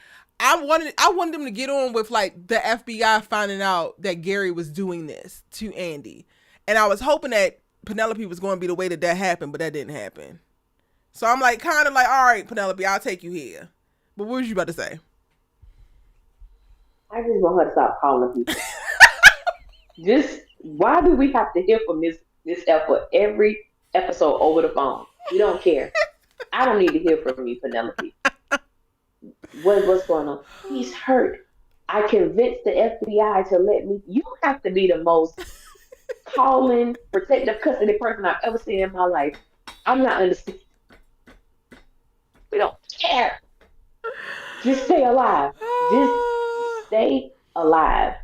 wanted them to get on with like the FBI finding out that Gary was doing this to Andi, and I was hoping that Penelope was going to be the way that happened, but that didn't happen. So I'm like, kind of like, all right, Penelope, I'll take you here. But what was you about to say? I just want her to stop calling people. Just why do we have to hear from this effort every episode over the phone? We don't care. I don't need to hear from you, Penelope. What's going on? He's hurt. I convinced the FBI to let me. You have to be the most calling, protective custody person I've ever seen in my life. I'm not understanding. We don't care. Just stay alive. Just stay alive.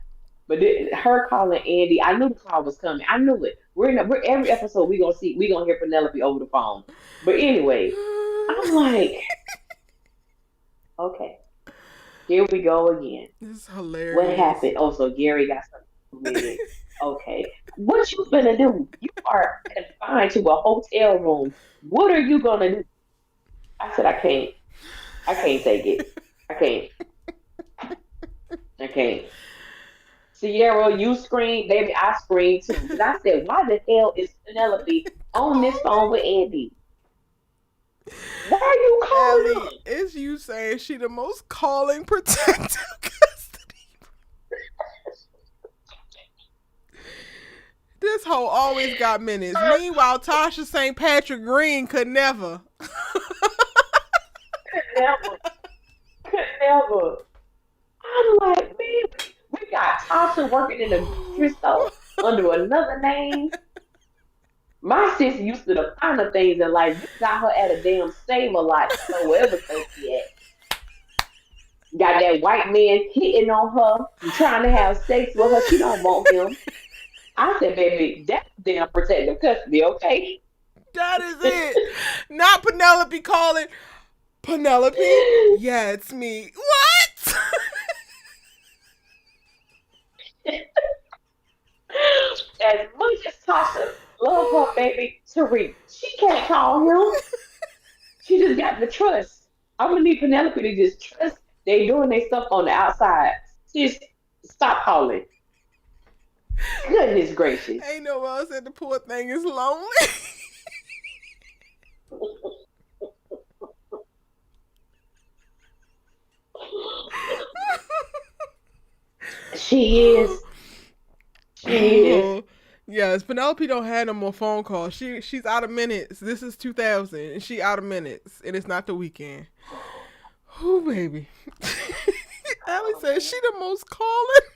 But her calling Andi, I knew the call was coming. I knew it. We're every episode we gonna hear Penelope over the phone. But anyway, I'm like, okay, here we go again. This is hilarious. What happened? Oh, so Gary got something with it. Okay, what you gonna do? You are confined to a hotel room. What are you gonna do? I said, I can't. I can't take it. I can't. I can't. Sierra, you screamed, baby. I screamed too. Because I said, why the hell is Penelope on this phone with Andi? Why are you calling Ellie, him? is you saying she the most calling protective custody? This hoe always got minutes. Meanwhile, Tasha St. Patrick Green could never. Could never. Could never. I'm like, man, we got Tasha working in a grocery store under another name. My sis used to the finer things in life. We got her at a damn Save a Lot store, wherever she at. Got that white man hitting on her and trying to have sex with her. She don't want him. I said, baby, that's damn protective custody, okay? That is it. Not Penelope calling. Penelope? Yeah, it's me. What? As much as Tasha love her baby Tariq, she can't call him. She just got the trust. I'm gonna need Penelope to just trust they doing their stuff on the outside. Just stop calling. Goodness gracious. Ain't no one else said the poor thing is lonely. She is. She is. Yes, Penelope don't have no more phone calls. She's out of minutes. This is 2000, and she out of minutes, and it's not the weekend. Oh, baby. Allie said she the most calling.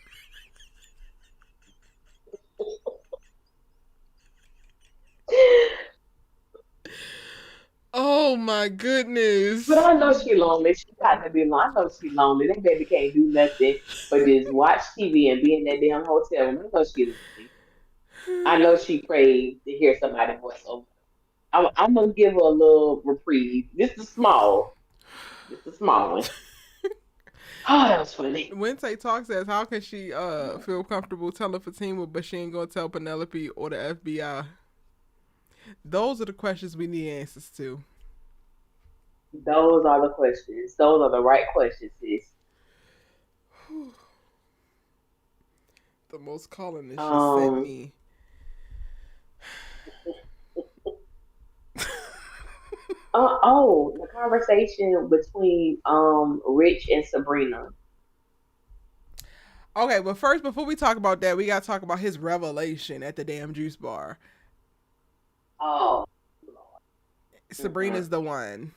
Oh my goodness. But I know she lonely. She got to be lonely. I know she lonely. That baby can't do nothing but just watch TV and be in that damn hotel room. I know she lonely. I know she prayed to hear somebody's voice over. I'm gonna give her a little reprieve. This is small. This is small one. Oh, that was funny. Wednesday Talk says, how can she feel comfortable telling Fatima, but she ain't gonna tell Penelope or the FBI? Those are the questions we need answers to. Those are the questions. Those are the right questions, sis. The most colonists just sent Um. me. The conversation between Rich and Sabrina. Okay, but first, before we talk about that, we gotta talk about his revelation at the damn juice bar. Oh, Sabrina's the one.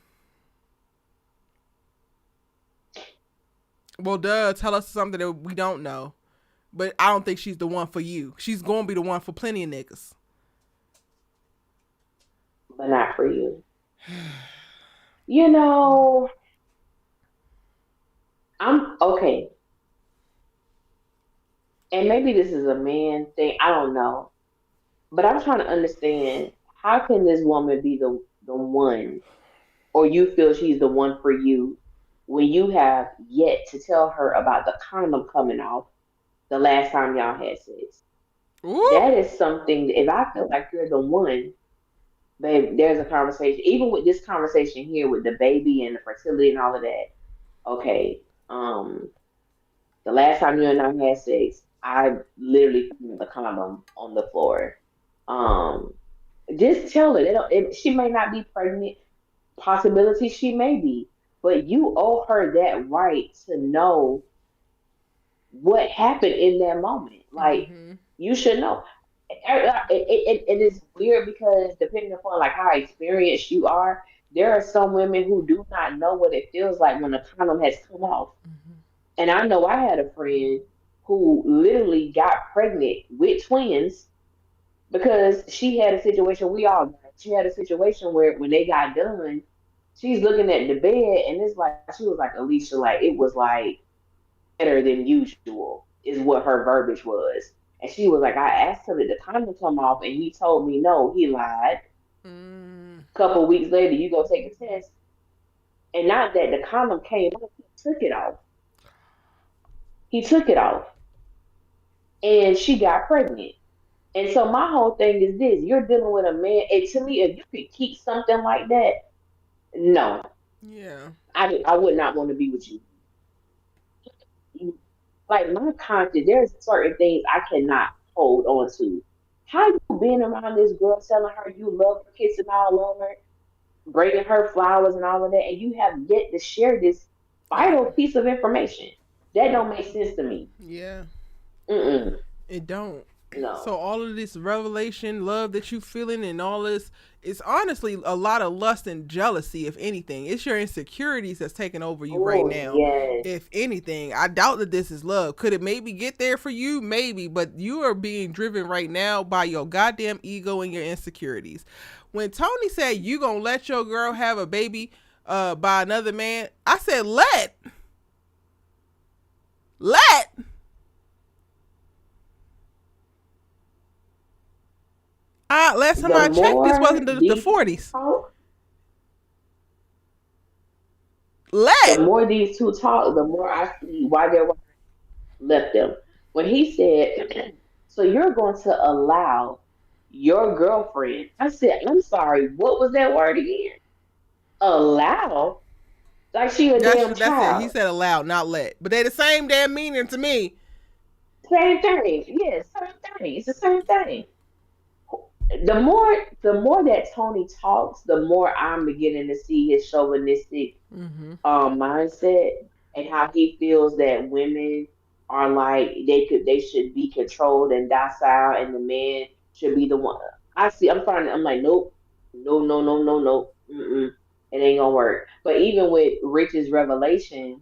Well, duh, tell us something that we don't know. But I don't think she's the one for you. She's gonna be the one for plenty of niggas. but not for you. You know, I'm okay. And maybe this is a man thing. I don't know. But I'm trying to understand how can this woman be the one, or you feel she's the one for you, when you have yet to tell her about the condom coming off the last time y'all had sex. Ooh. That is something. If I feel like you're the one, babe, there's a conversation. Even with this conversation here with the baby and the fertility and all of that. Okay, the last time you and I had sex, I literally threw the condom on the floor. Um, just tell her. She may not be pregnant. Possibility she may be, but you owe her that right to know what happened in that moment. Like Mm-hmm. you should know. It is weird because depending upon like how experienced you are, there are some women who do not know what it feels like when the condom has come off. Mm-hmm. And I know I had a friend who literally got pregnant with twins because she had a situation we all got. She had a situation where when they got done, she's looking at the bed and it's like she was like Alicia, like it was like better than usual, is what her verbiage was. And she was like, I asked him did the condom come off, and he told me no, he lied. Mm. A couple weeks later, you go take a test, and not that the condom came off, he took it off. He took it off, and she got pregnant. And so my whole thing is this: you're dealing with a man, and to me, if you could keep something like that, no, Yeah. I would not want to be with you. Like my conscience, there's certain things I cannot hold on to. How you been around this girl telling her you love her, kissing all over, bringing her flowers and all of that, and you have yet to share this It, vital piece of information? That don't make sense to me. yeah. Mm-mm, It don't. So no. all of this revelation, love that you feeling, and all this, it's honestly a lot of lust and jealousy. If anything, it's your insecurities that's taking over you right Oh now. yes. If anything, I doubt that this is love. Could it maybe get there for you? Maybe, but you are being driven right now by your goddamn ego and your insecurities. When Tony said you gonna let your girl have a baby by another man, I said let. Last time The I checked, this more wasn't the these 40s. talk, the Let. more these two talk, the more I see why they're left them. When he said, so you're going to allow your girlfriend, I said, I'm sorry, what was that word again? Allow? Like she a damn That's it. He child. said aloud, not let. But they the same damn meaning to me. Same thing. Yes, same thing. It's the same thing. The more that Tony talks, the more I'm beginning to see his chauvinistic Mm-hmm. mindset and how he feels that women are like they should be controlled and docile and the man should be the one. I'm like nope, no, no, no, no, no. Mm-mm. It ain't gonna work. But even with Rich's revelation,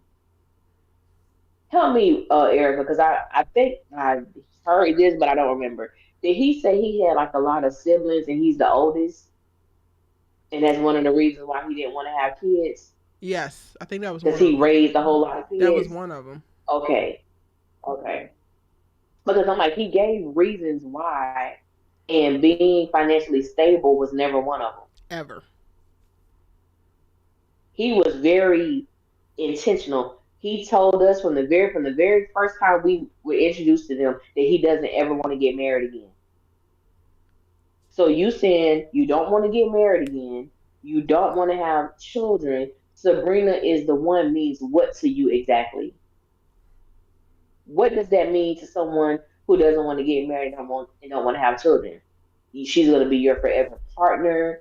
help me, Erica, because I think I heard this, but I don't remember. Did he say he had like a lot of siblings and he's the oldest, and that's one of the reasons why he didn't want to have kids Yes, I think that was because one of he them. raised a whole lot of That was kids? one of them. Okay, okay. Because I'm like, he gave reasons why, and being financially stable was never one of them. Ever. He was very intentional. He told us from the very first time we were introduced to them that he doesn't ever want to get married again. So you saying you don't want to get married again, you don't want to have children. Sabrina is the one means what to you exactly? What does that mean to someone who doesn't want to get married and don't want to have children? She's going to be your forever partner.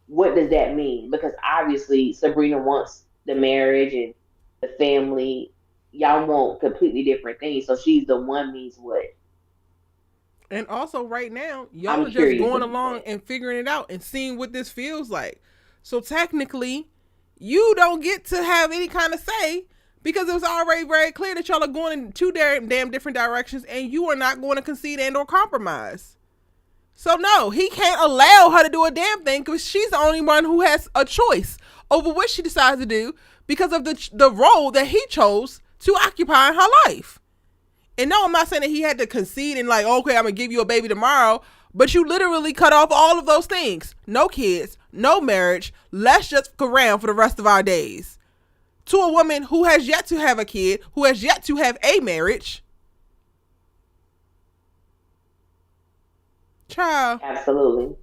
What does that mean? Because obviously Sabrina wants the marriage and the family. Y'all want completely different things. So she's the one means what? And also, right now, y'all I'm are just curious. going What do you along think? and figuring it out and seeing what this feels like. So technically, you don't get to have any kind of say because it was already very clear that y'all are going in two damn different directions, and you are not going to concede and or compromise. So no, he can't allow her to do a damn thing because she's the only one who has a choice over what she decides to do because of the role that he chose to occupy in her life. And no, I'm not saying that he had to concede and like, okay, I'm gonna give you a baby tomorrow, but you literally cut off all of those things. No kids, no marriage. Let's just go around for the rest of our days. To a woman who has yet to have a kid, who has yet to have a marriage. Child. Absolutely.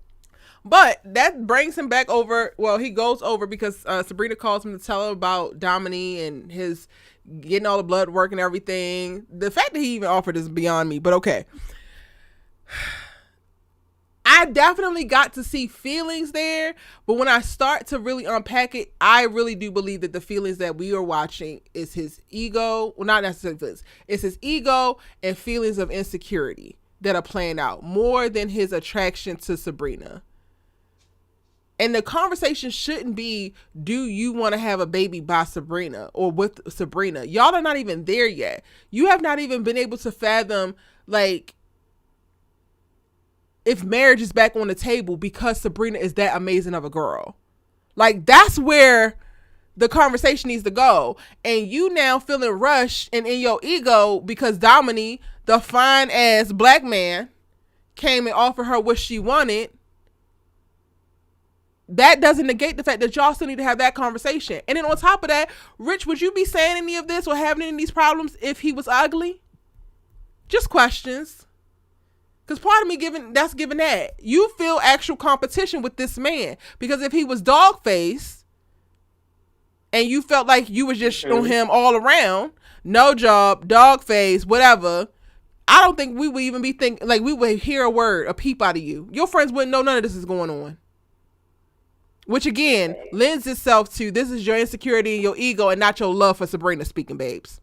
But that brings him back over. Well, he goes over because Sabrina calls him to tell him about Danni and his getting all the blood work and everything. The fact that he even offered is beyond me, but okay. I definitely got to see feelings there, but when I start to really unpack it, I really do believe that the feelings that we are watching is his ego. Well, not necessarily feelings. It's his ego and feelings of insecurity that are playing out more than his attraction to Sabrina. And the conversation shouldn't be, do you want to have a baby by Sabrina or with Sabrina? Y'all are not even there yet. You have not even been able to fathom, like, if marriage is back on the table because Sabrina is that amazing of a girl. Like, that's where the conversation needs to go. And you now feeling rushed and in your ego because Danni, the fine ass black man, came and offered her what she wanted. That doesn't negate the fact that y'all still need to have that conversation. And then on top of that, Rich, would you be saying any of this or having any of these problems if he was ugly? Just questions. Because part of me giving that. You feel actual competition with this man. Because if he was dog face and you felt like you was just on him all around, no job, dog face, whatever, I don't think we would even be thinking, like, we would hear a word, a peep out of you. Your friends wouldn't know none of this is going on. Which again lends itself to this is your insecurity and your ego and not your love for Sabrina speaking, babes.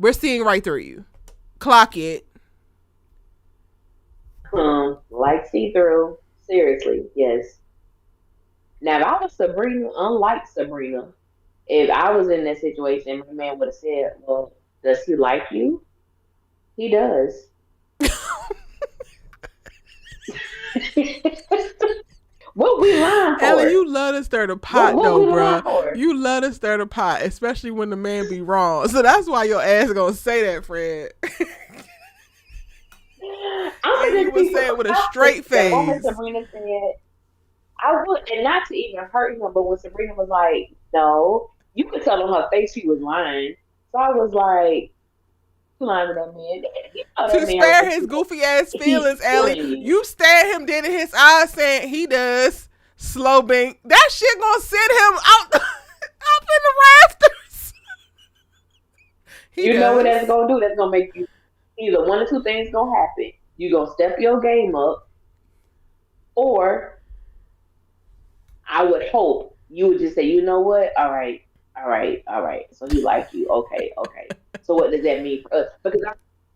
We're seeing right through you. Clock it. Like see through. Seriously, yes. Now, if I was Sabrina, unlike Sabrina, if I was in that situation, my man would have said, well, does he like you? He does. What we lying for? Ellie, you love to stir the pot, what though, we lying bro. for? You love to stir the pot, especially when the man be wrong. So that's why your ass gonna say that, Fred. I'm And you would say it with a straight the moment face. Sabrina said, I would, and not to even hurt him, but when Sabrina was like, no, you could tell on her face she was lying. So I was like, you lying to that man. You know that To man spare likes his you. goofy ass He's feelings, Ellie, playing. you stared him dead in his eyes saying he does. Slow bink. That shit gonna send him out, up in the rafters. He You know what that's does. gonna do? That's gonna make you either one or two things gonna happen. You gonna step your game up, or I would hope you would just say, you know what? All right, all right, all right. So he like you. Okay, okay. So what does that mean for us? Because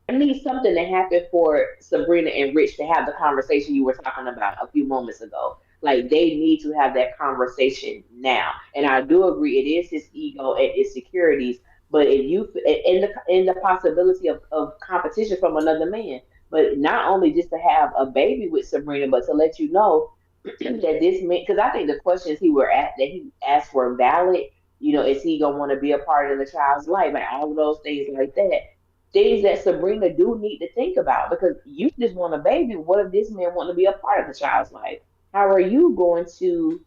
I need something to happen for Sabrina and Rich to have the conversation you were talking about a few moments ago. Like they need to have that conversation now. And I do agree, it is his ego and insecurities. But if you in the possibility of competition from another man, but not only just to have a baby with Sabrina, but to let you know that this man, because I think the questions that he asked were valid. You know, is he gonna want to be a part of the child's life, and all of those things like that. Things that Sabrina do need to think about because you just want a baby. What if this man want to be a part of the child's life? How are you going to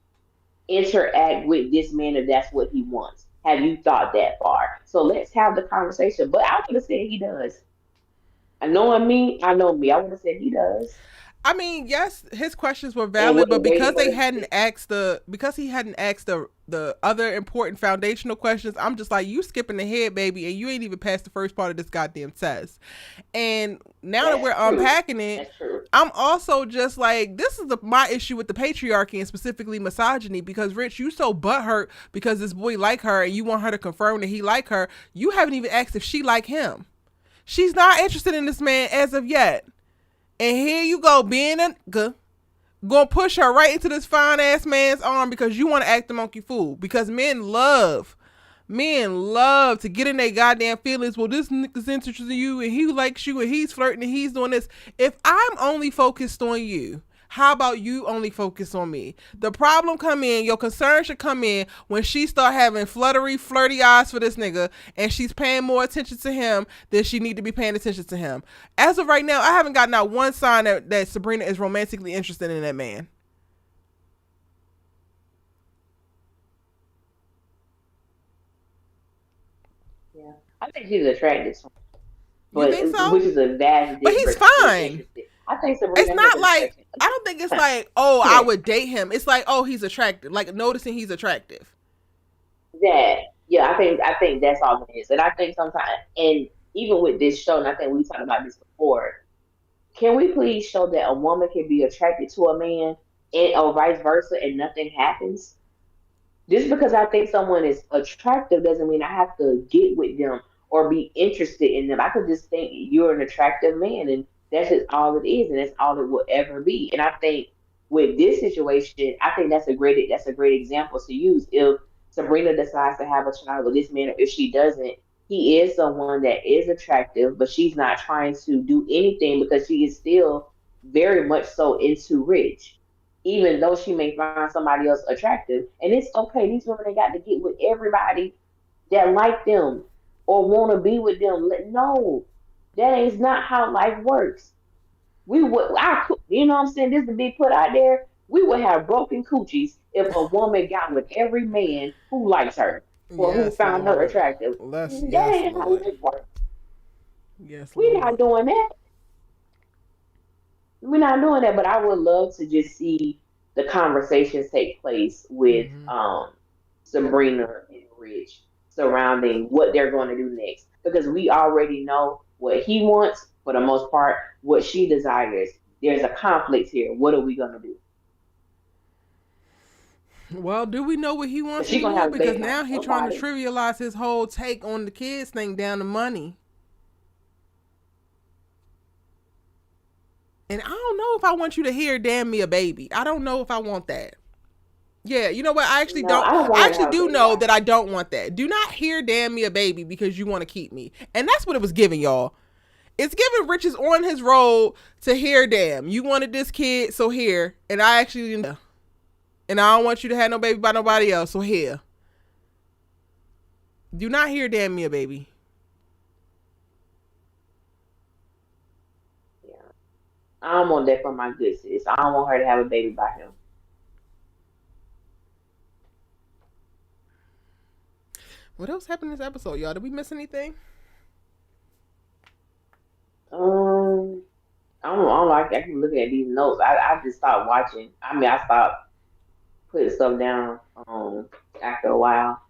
interact with this man if that's what he wants? have you thought that far? So let's have the conversation. But I would have said he does. And knowing me, I know me. I would have said he does. I mean, yes, his questions were And valid, would but have waited because for they the hadn't asked the other important foundational questions, I'm just like, you skipping ahead, baby, and you ain't even passed the first part of this goddamn test. And now that That's we're true. unpacking it, That's true. I'm also just like, this is my issue with the patriarchy and specifically misogyny, because Rich, you so butthurt because this boy like her and you want her to confirm that he like her. You haven't even asked if she like him. She's not interested in this man as of yet. And here you go, being a gonna push her right into this fine ass man's arm because you want to act the monkey fool. Because men love to get in their goddamn feelings. Well, this nigga's interested in you and he likes you and he's flirting and he's doing this. If I'm only focused on you, how about you only focus on me? The problem come in, your concern should come in when she start having flirty eyes for this nigga and she's paying more attention to him than she need to be paying attention to him. As of right now, I haven't gotten out one sign that Sabrina is romantically interested in that man. Yeah. I think she's attracted to him, You but think so? which is a vast But he's difference from being fine. interested. I think It's Sabrina has not an like, attraction. I don't think it's like, oh, I would date him. It's like, oh, he's attractive. Like noticing he's attractive. That, yeah, I think that's all it is. And I think sometimes, and even with this show, and I think we talked about this before, can we please show that a woman can be attracted to a man and or vice versa and nothing happens? Just because I think someone is attractive doesn't mean I have to get with them or be interested in them. I could just think you're an attractive man and that's just all it is and that's all it will ever be. And I think with this situation, I think that's a great example to use. If Sabrina decides to have a child with this man or if she doesn't, he is someone that is attractive, but she's not trying to do anything because she is still very much so into Rich, even though she may find somebody else attractive. And it's okay. These women ain't got to get with everybody that like them or want to be with them. No, that is not how life works. You know what I'm saying? This to be put out there. We would have broken coochies if a woman got with every man who likes her or who Yes, found her Lord. attractive. That Yes, ain't how Lord. life works. Yes, We're not Lord. doing that. We're not doing that, but I would love to just see the conversations take place with Mm-hmm. Sabrina and Rich surrounding what they're going to do next. Because we already know what he wants, for the most part, what she desires. There's a conflict here. What are we going to do? Well, do we know what he Because wants she's going to anymore? have a Because baby by now he's trying to somebody. trivialize his whole take on the kids thing down to money. And I don't know if I want you to hear "damn me a baby." I don't know if I want that. Yeah, you know what? I actually No, don't. I don't I want her to actually have a do baby know by that I don't want that. Do not hear "damn me a baby" because you want to keep me. And that's what it was giving y'all. It's giving Rich is on his road to hear "damn." You wanted this kid, so here. And I actually, and I don't want you to have no baby by nobody else, so here. Do not hear "damn me a baby." Yeah. I don't want that for my good sis. I don't want her to have a baby by him. What else happened in this episode, y'all? Did we miss anything? Um, I don't like. I keep looking at these notes. I just stopped watching. I mean, I stopped putting stuff down. After a while.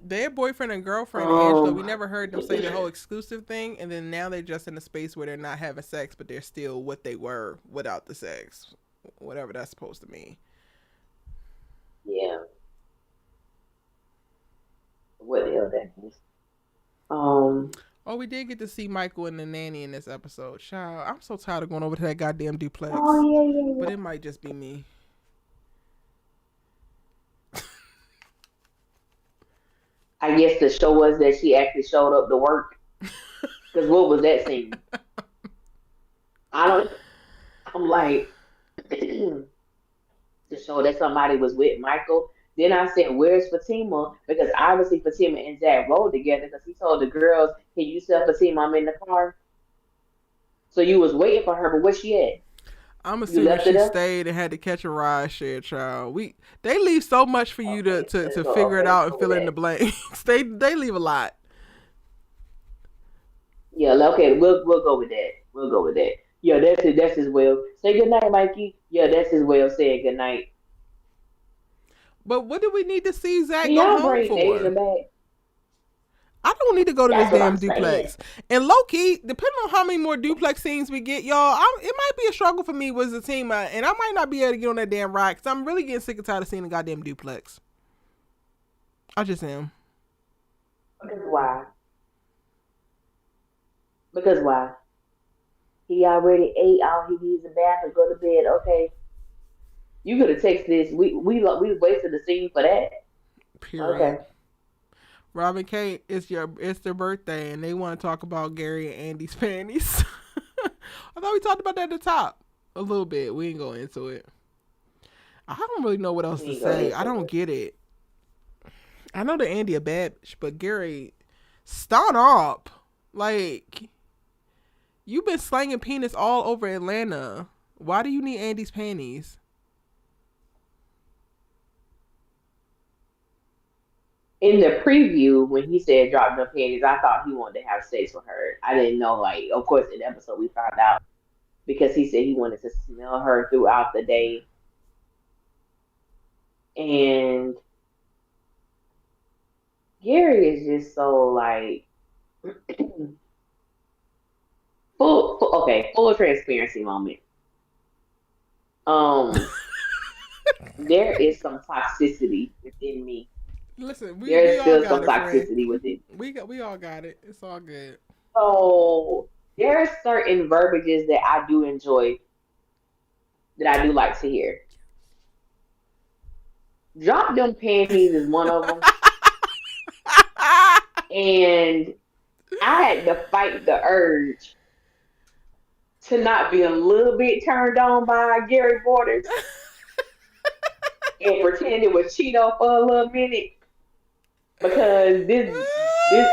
Their boyfriend and girlfriend, Angela, we Um, never heard them say the whole exclusive thing, and then now they're just in a space where they're not having sex, but they're still what they were without the sex, whatever that's supposed to mean. yeah. What the hell that is? Um. Oh, we did get to see Michael and the nanny in this episode. Child, I'm so tired of going over to that goddamn Oh duplex, yeah, yeah, but yeah. it might just be me. I guess the show was that she actually showed up to work. Cause what was that scene? I don't. I'm like to show that somebody was with Michael. Then I said, "Where's Fatima?" Because obviously Fatima and Zach rode together. Because he told the girls, "Can you tell Fatima I'm in the car?" So you was waiting for her, but where she at? I'm You assuming left it she up? stayed and had to catch a ride share, child. They leave so much for you to, Okay, to, let's to go. figure it Okay, let's out and go with fill in that. the blanks. They leave a lot. Yeah, okay, we'll go with that. We'll go with that. Yeah, that's it. That's his way of say good night, Mikey. Yeah, that's his way of saying good night. But what do we need to see Zach Can go y'all home bring Deja for? back? I don't need to go to this That's what damn I'm saying. duplex. And low key, depending on how many more duplex scenes we get, y'all, it might be a struggle for me with Zatima, and I might not be able to get on that damn ride because I'm really getting sick and tired of seeing the goddamn duplex. I just am. Because why? Because why? He already ate all he needs a bath and go to bed. Okay, you could have texted this. We wasted the scene for that. Period. Okay. Robin K, it's their birthday, and they want to talk about Gary and Andy's panties. I thought we talked about that at the top a little bit. We ain't going into it. I don't really know what else We to ain't go say. I into don't it. get it. I know that Andy a bad bitch, but Gary, start up. Like, you've been slanging penis all over Atlanta. Why do you need Andy's panties? In the preview, when he said drop the panties, I thought he wanted to have sex with her. I didn't know, like, of course, in the episode we found out because he said he wanted to smell her throughout the day. And Gary is just so like full transparency moment. Um, there is some toxicity within me. Listen, we There's all still got some it, friend. toxicity within. We all got it. It's all good. So there are certain verbiages that I do enjoy, that I do like to hear. Drop them panties is one of them, and I had to fight the urge to not be a little bit turned on by Gary Borders and pretend it was Cheeto for a little minute because this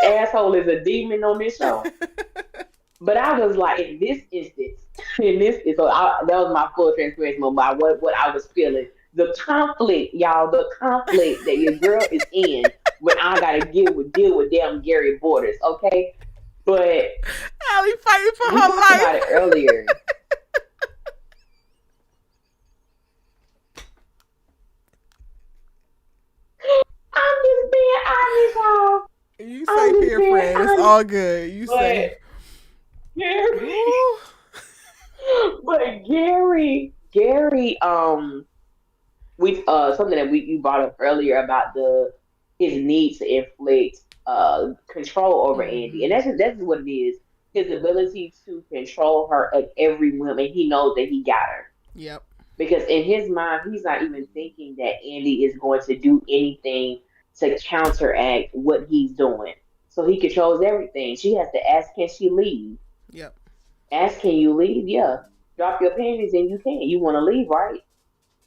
asshole is a demon on this show. But I was like, in this instance, that was my full transparency moment about what I was feeling. The conflict, y'all, the conflict that your girl is in when I gotta deal with damn Gary Borders, okay? But Allie fighting for we her talked about it life. earlier. I'm just being honest, y'all. You I'm safe just here, being friend. It's honest. all good. You But safe. Gary, Ooh. Gary, we something that we you brought up earlier about the his need to inflict control over Andy, and Mm-hmm. that's what it is. His ability to control her at every whim, and he knows that he got her Yep. because in his mind, he's not even thinking that Andy is going to do anything to counteract what he's doing. So he controls everything. She has to ask, can she leave? Yep. Ask, can you leave? Yeah. Drop your panties and you can. You want to leave, right?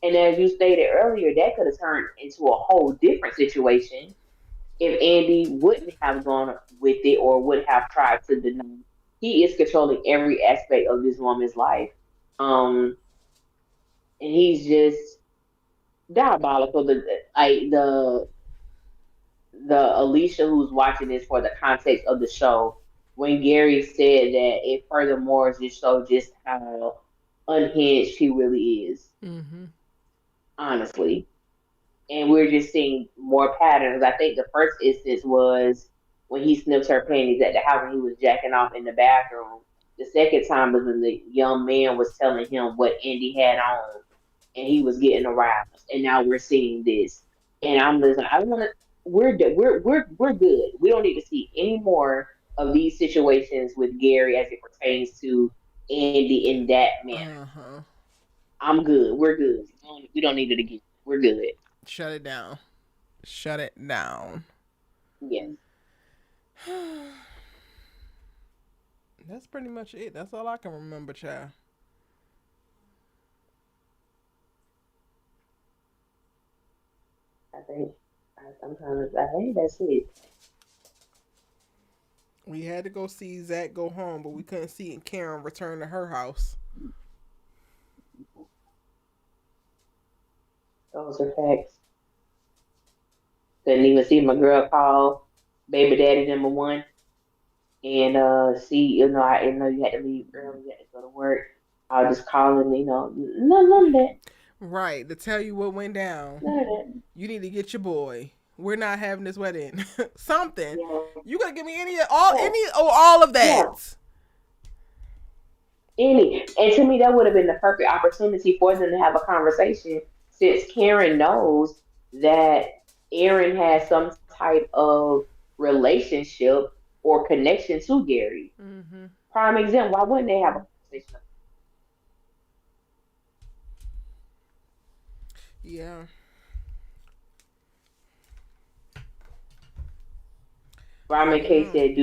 And as you stated earlier, that could have turned into a whole different situation if Andy wouldn't have gone with it or would have tried to deny. He is controlling every aspect of this woman's life. Um, and he's just diabolical. The Alicia who's watching this for the context of the show, when Gary said that it furthermore just showed just how unhinged he really is, Mm-hmm. honestly. And we're just seeing more patterns. I think the first instance was when he sniffed her panties at the house when he was jacking off in the bathroom. The second time was when the young man was telling him what Andy had on, and he was getting aroused. And now we're seeing this, and I'm just like, I want to. We're good. We don't need to see any more of these situations with Gary as it pertains to Andy in that manner. Uh-huh. I'm good. We're good. We don't need it again. We're good. Shut it down. Shut it down. Yes. That's pretty much it. That's all I can remember, child. I think I think that's it. We had to go see Zach go home, but we couldn't see Karen return to her house. Those are facts. Couldn't even see my girl call baby daddy number one and see, I know you had to leave early, you had to go to work. I was just calling, none of that. Right, to tell you what went down. None of that. You need to get your boy. We're not having this wedding. Something. Yeah. You gotta give me Yeah. all of Yeah. that. And to me, that would have been the perfect opportunity for them to have a conversation since Karen knows that Aaron has some type of relationship or connection to Gary. Mm-hmm. Prime example, why wouldn't they have a conversation? Yeah. I Ramen don't K know. said,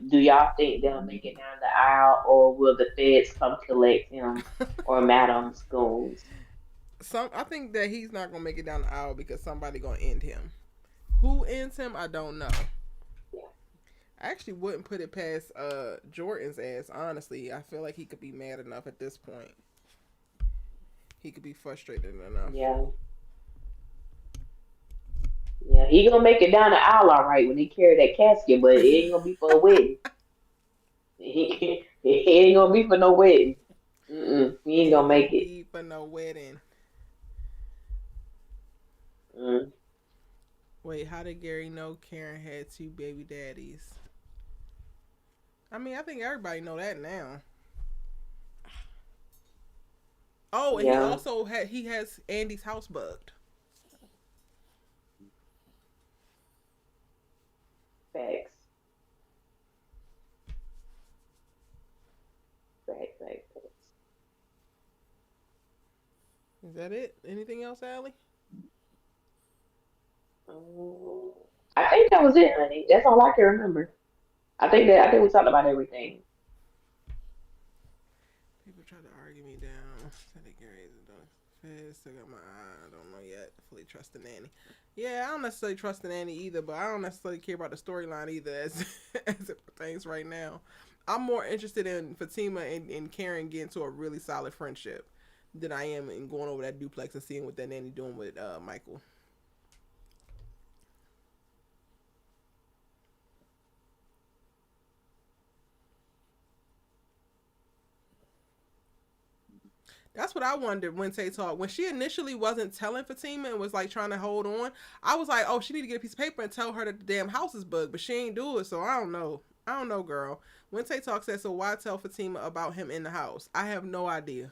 do y'all think they'll make it down the aisle or will the feds come collect him or Madam Scoons? I think that he's not gonna make it down the aisle because somebody gonna end him. Who ends him? I don't know. I actually wouldn't put it past Jordan's ass. Honestly, I feel like he could be mad enough at this point. He could be frustrated enough. Yeah. Yeah, he gonna make it down the aisle all right when he carry that casket, but it ain't gonna be for a wedding. It ain't gonna be for no wedding. He ain't Ain't gonna gonna make it. be for no wedding. Mm. Wait, how did Gary know Karen had two baby daddies? I mean, I think everybody know that now. Oh, and Yeah, he has Andy's house bugged. facts, facts. Is that it? Anything else, Allie? Mm. I think that was it, honey. That's all I can remember. I think we talked about everything. People try to argue me down. Said that Gary isn't done. Fed, still got my eye. I don't know yet. Fully trust the nanny. Yeah, I don't necessarily trust the nanny either, but I don't necessarily care about the storyline either as as it pertains right now. I'm more interested in Fatima and Karen getting to a really solid friendship than I am in going over that duplex and seeing what that nanny doing with Michael. That's what I wondered when Tay talked. When she initially wasn't telling Fatima and was like trying to hold on, I was like, oh, she need to get a piece of paper and tell her that the damn house is bugged, but she ain't do it. So I don't know. I don't know, girl. When Tay talk said, so why tell Fatima about him in the house? I have no idea.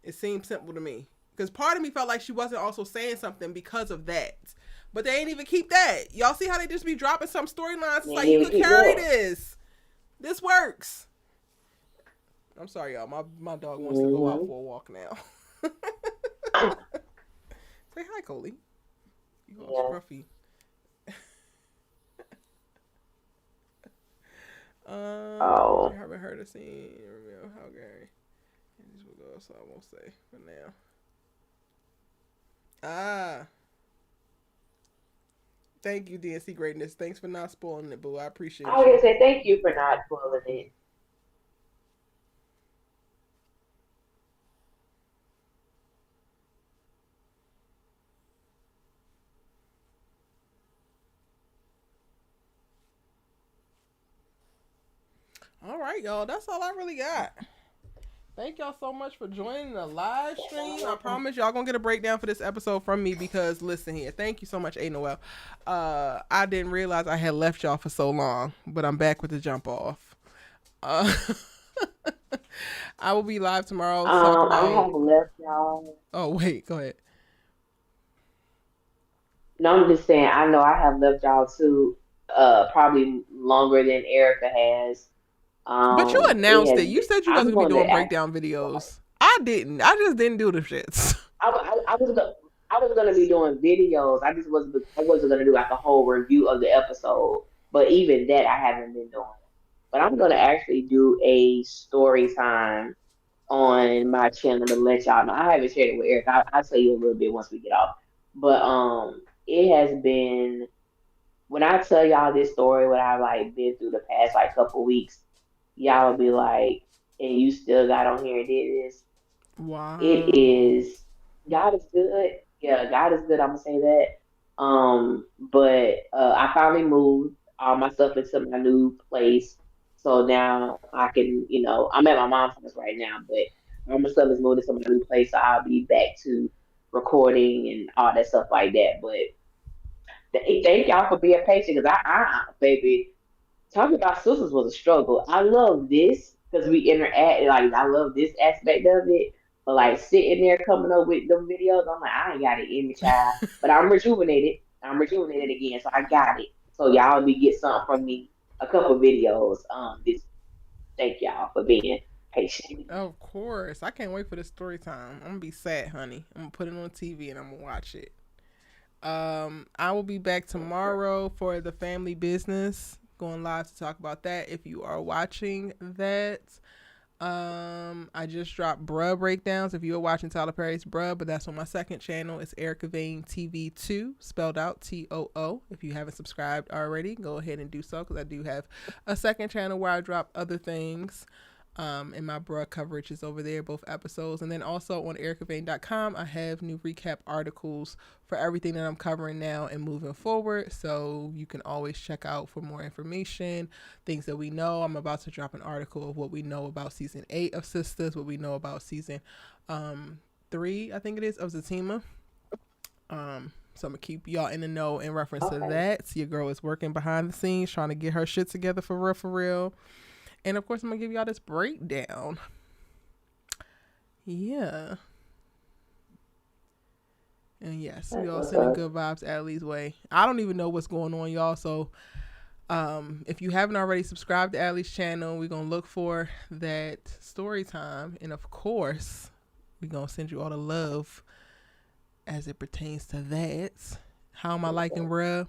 It seemed simple to me. Because part of me felt like she wasn't also saying something because of that. But they ain't even keep that. Y'all see how they just be dropping some storylines? It's They like, didn't you even could keep carry that. this. This works. I'm sorry, y'all. My dog wants to go out Mm-hmm. for a walk now. Say hi, Coley. You all Yeah. scruffy. Oh. You haven't heard a scene. Reveal how Gary. And this will go, so I won't say for now. Ah. Thank you, DNC Greatness. Thanks for not spoiling it, boo. I I appreciate was gonna you. say thank you for not spoiling it. All right, y'all. That's all I really got. Thank y'all so much for joining the live stream. I promise y'all gonna get a breakdown for this episode from me because listen here. Thank you so much, A Noel. I didn't realize I had left y'all for so long, but I'm back with the jump off. Uh, I will be live tomorrow to talk I about. have left y'all. Oh wait, go ahead. No, I'm just saying. I know I have left y'all too. Probably longer than Erica has. But you It announced has it. You been. said you I'm wasn't gonna be going to doing act. breakdown videos. I didn't. I just didn't do the shits. I was gonna. I was gonna be doing videos. I just wasn't. I wasn't gonna do like a whole review of the episode. But even that, I haven't been doing. But I'm gonna actually do a story time on my channel to let y'all know. I haven't shared it with Eric. I'll tell you a little bit once we get off. But it has been when I tell y'all this story, what I've like been through the past like couple weeks, y'all will be like, and you still got on here and did this. It Wow. is God is good. Yeah, God is good. I'm gonna say that. But I finally moved all my stuff into my new place, so now I can, I'm at my mom's house right now, but all my stuff is moved into my new place, so I'll be back to recording and all that stuff like that. But thank y'all for being patient, because baby, talking about sisters was a struggle. I love this because we interact. Like, I love this aspect of it. But like sitting there coming up with them videos, I'm like, I ain't got it in me, child. But I'm rejuvenated. I'm rejuvenated again, so I got it. So y'all be get something from me. A couple videos. This Thank y'all for being patient with me. Of course. I can't wait for the story time. I'm gonna be sad, honey. I'm gonna put it on TV and I'm gonna watch it. I will be back tomorrow for the family business. Going live to talk about that. If you are watching that, I just dropped Bruh breakdowns. If you are watching Tyler Perry's Bruh, but that's on my second channel. It's Erica Vane TV2, spelled out TOO. If you haven't subscribed already, go ahead and do so, because I do have a second channel where I drop other things. And my bruh coverage is over there, both episodes. And then also on ericavane.com, I have new recap articles for everything that I'm covering now and moving forward. So you can always check out for more information, things that we know. I'm about to drop an article of what we know about season 8 of Sistas, what we know about season 3, I think it is, of Zatima. So I'm going to keep y'all in the know in reference to that. So your girl is working behind the scenes, trying to get her shit together for real, for real. And of course, I'm going to give y'all this breakdown. Yeah. And yes, we all sending good vibes Allie's way. I don't even know what's going on, y'all. So if you haven't already subscribed to Allie's channel, we're going to look for that story time. And of course, we're going to send you all the love as it pertains to that. How am I liking bruh?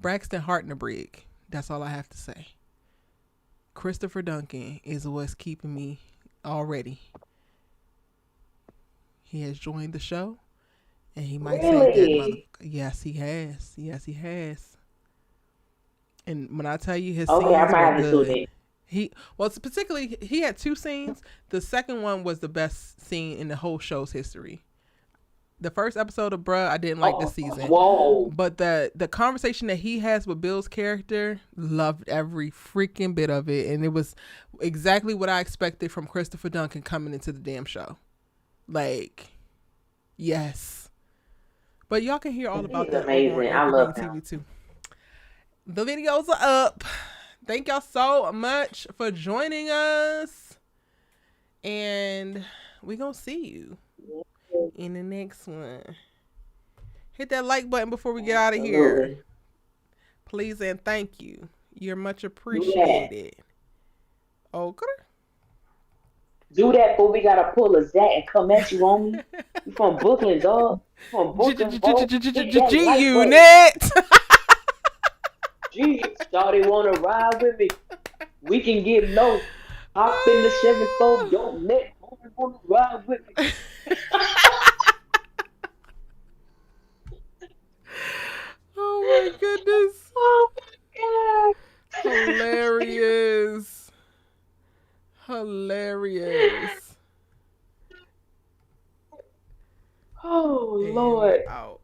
Braxton Hartnebrig. That's all I have to say. Christopher Duncan is what's keeping me already. He has joined the show, and he might say that mother. Yes, he has. Yes, he has. And when I tell you his scenes were good, particularly he had 2 scenes. The second one was the best scene in the whole show's history. The first episode of Bruh, I didn't like this season. Whoa. But the conversation that he has with Bill's character, loved every freaking bit of it. And it was exactly what I expected from Christopher Duncan coming into the damn show. Like, yes. But y'all can hear all about that over on Erica TV too. The videos are up. Thank y'all so much for joining us. And we're going to see you in the next one. Hit that like button before we get out of here. Please and thank you. You're much appreciated. Okay. Do that before we gotta pull a Zach and come at you, homie. You from Brooklyn, dog. From Brooklyn, G-Unit. Gee, Shawty wanna ride with me. We can get low. Hop in the 7-4, yo, net, homie wanna ride with me. Oh my goodness. Oh my God. Hilarious. Oh, Lord. Out.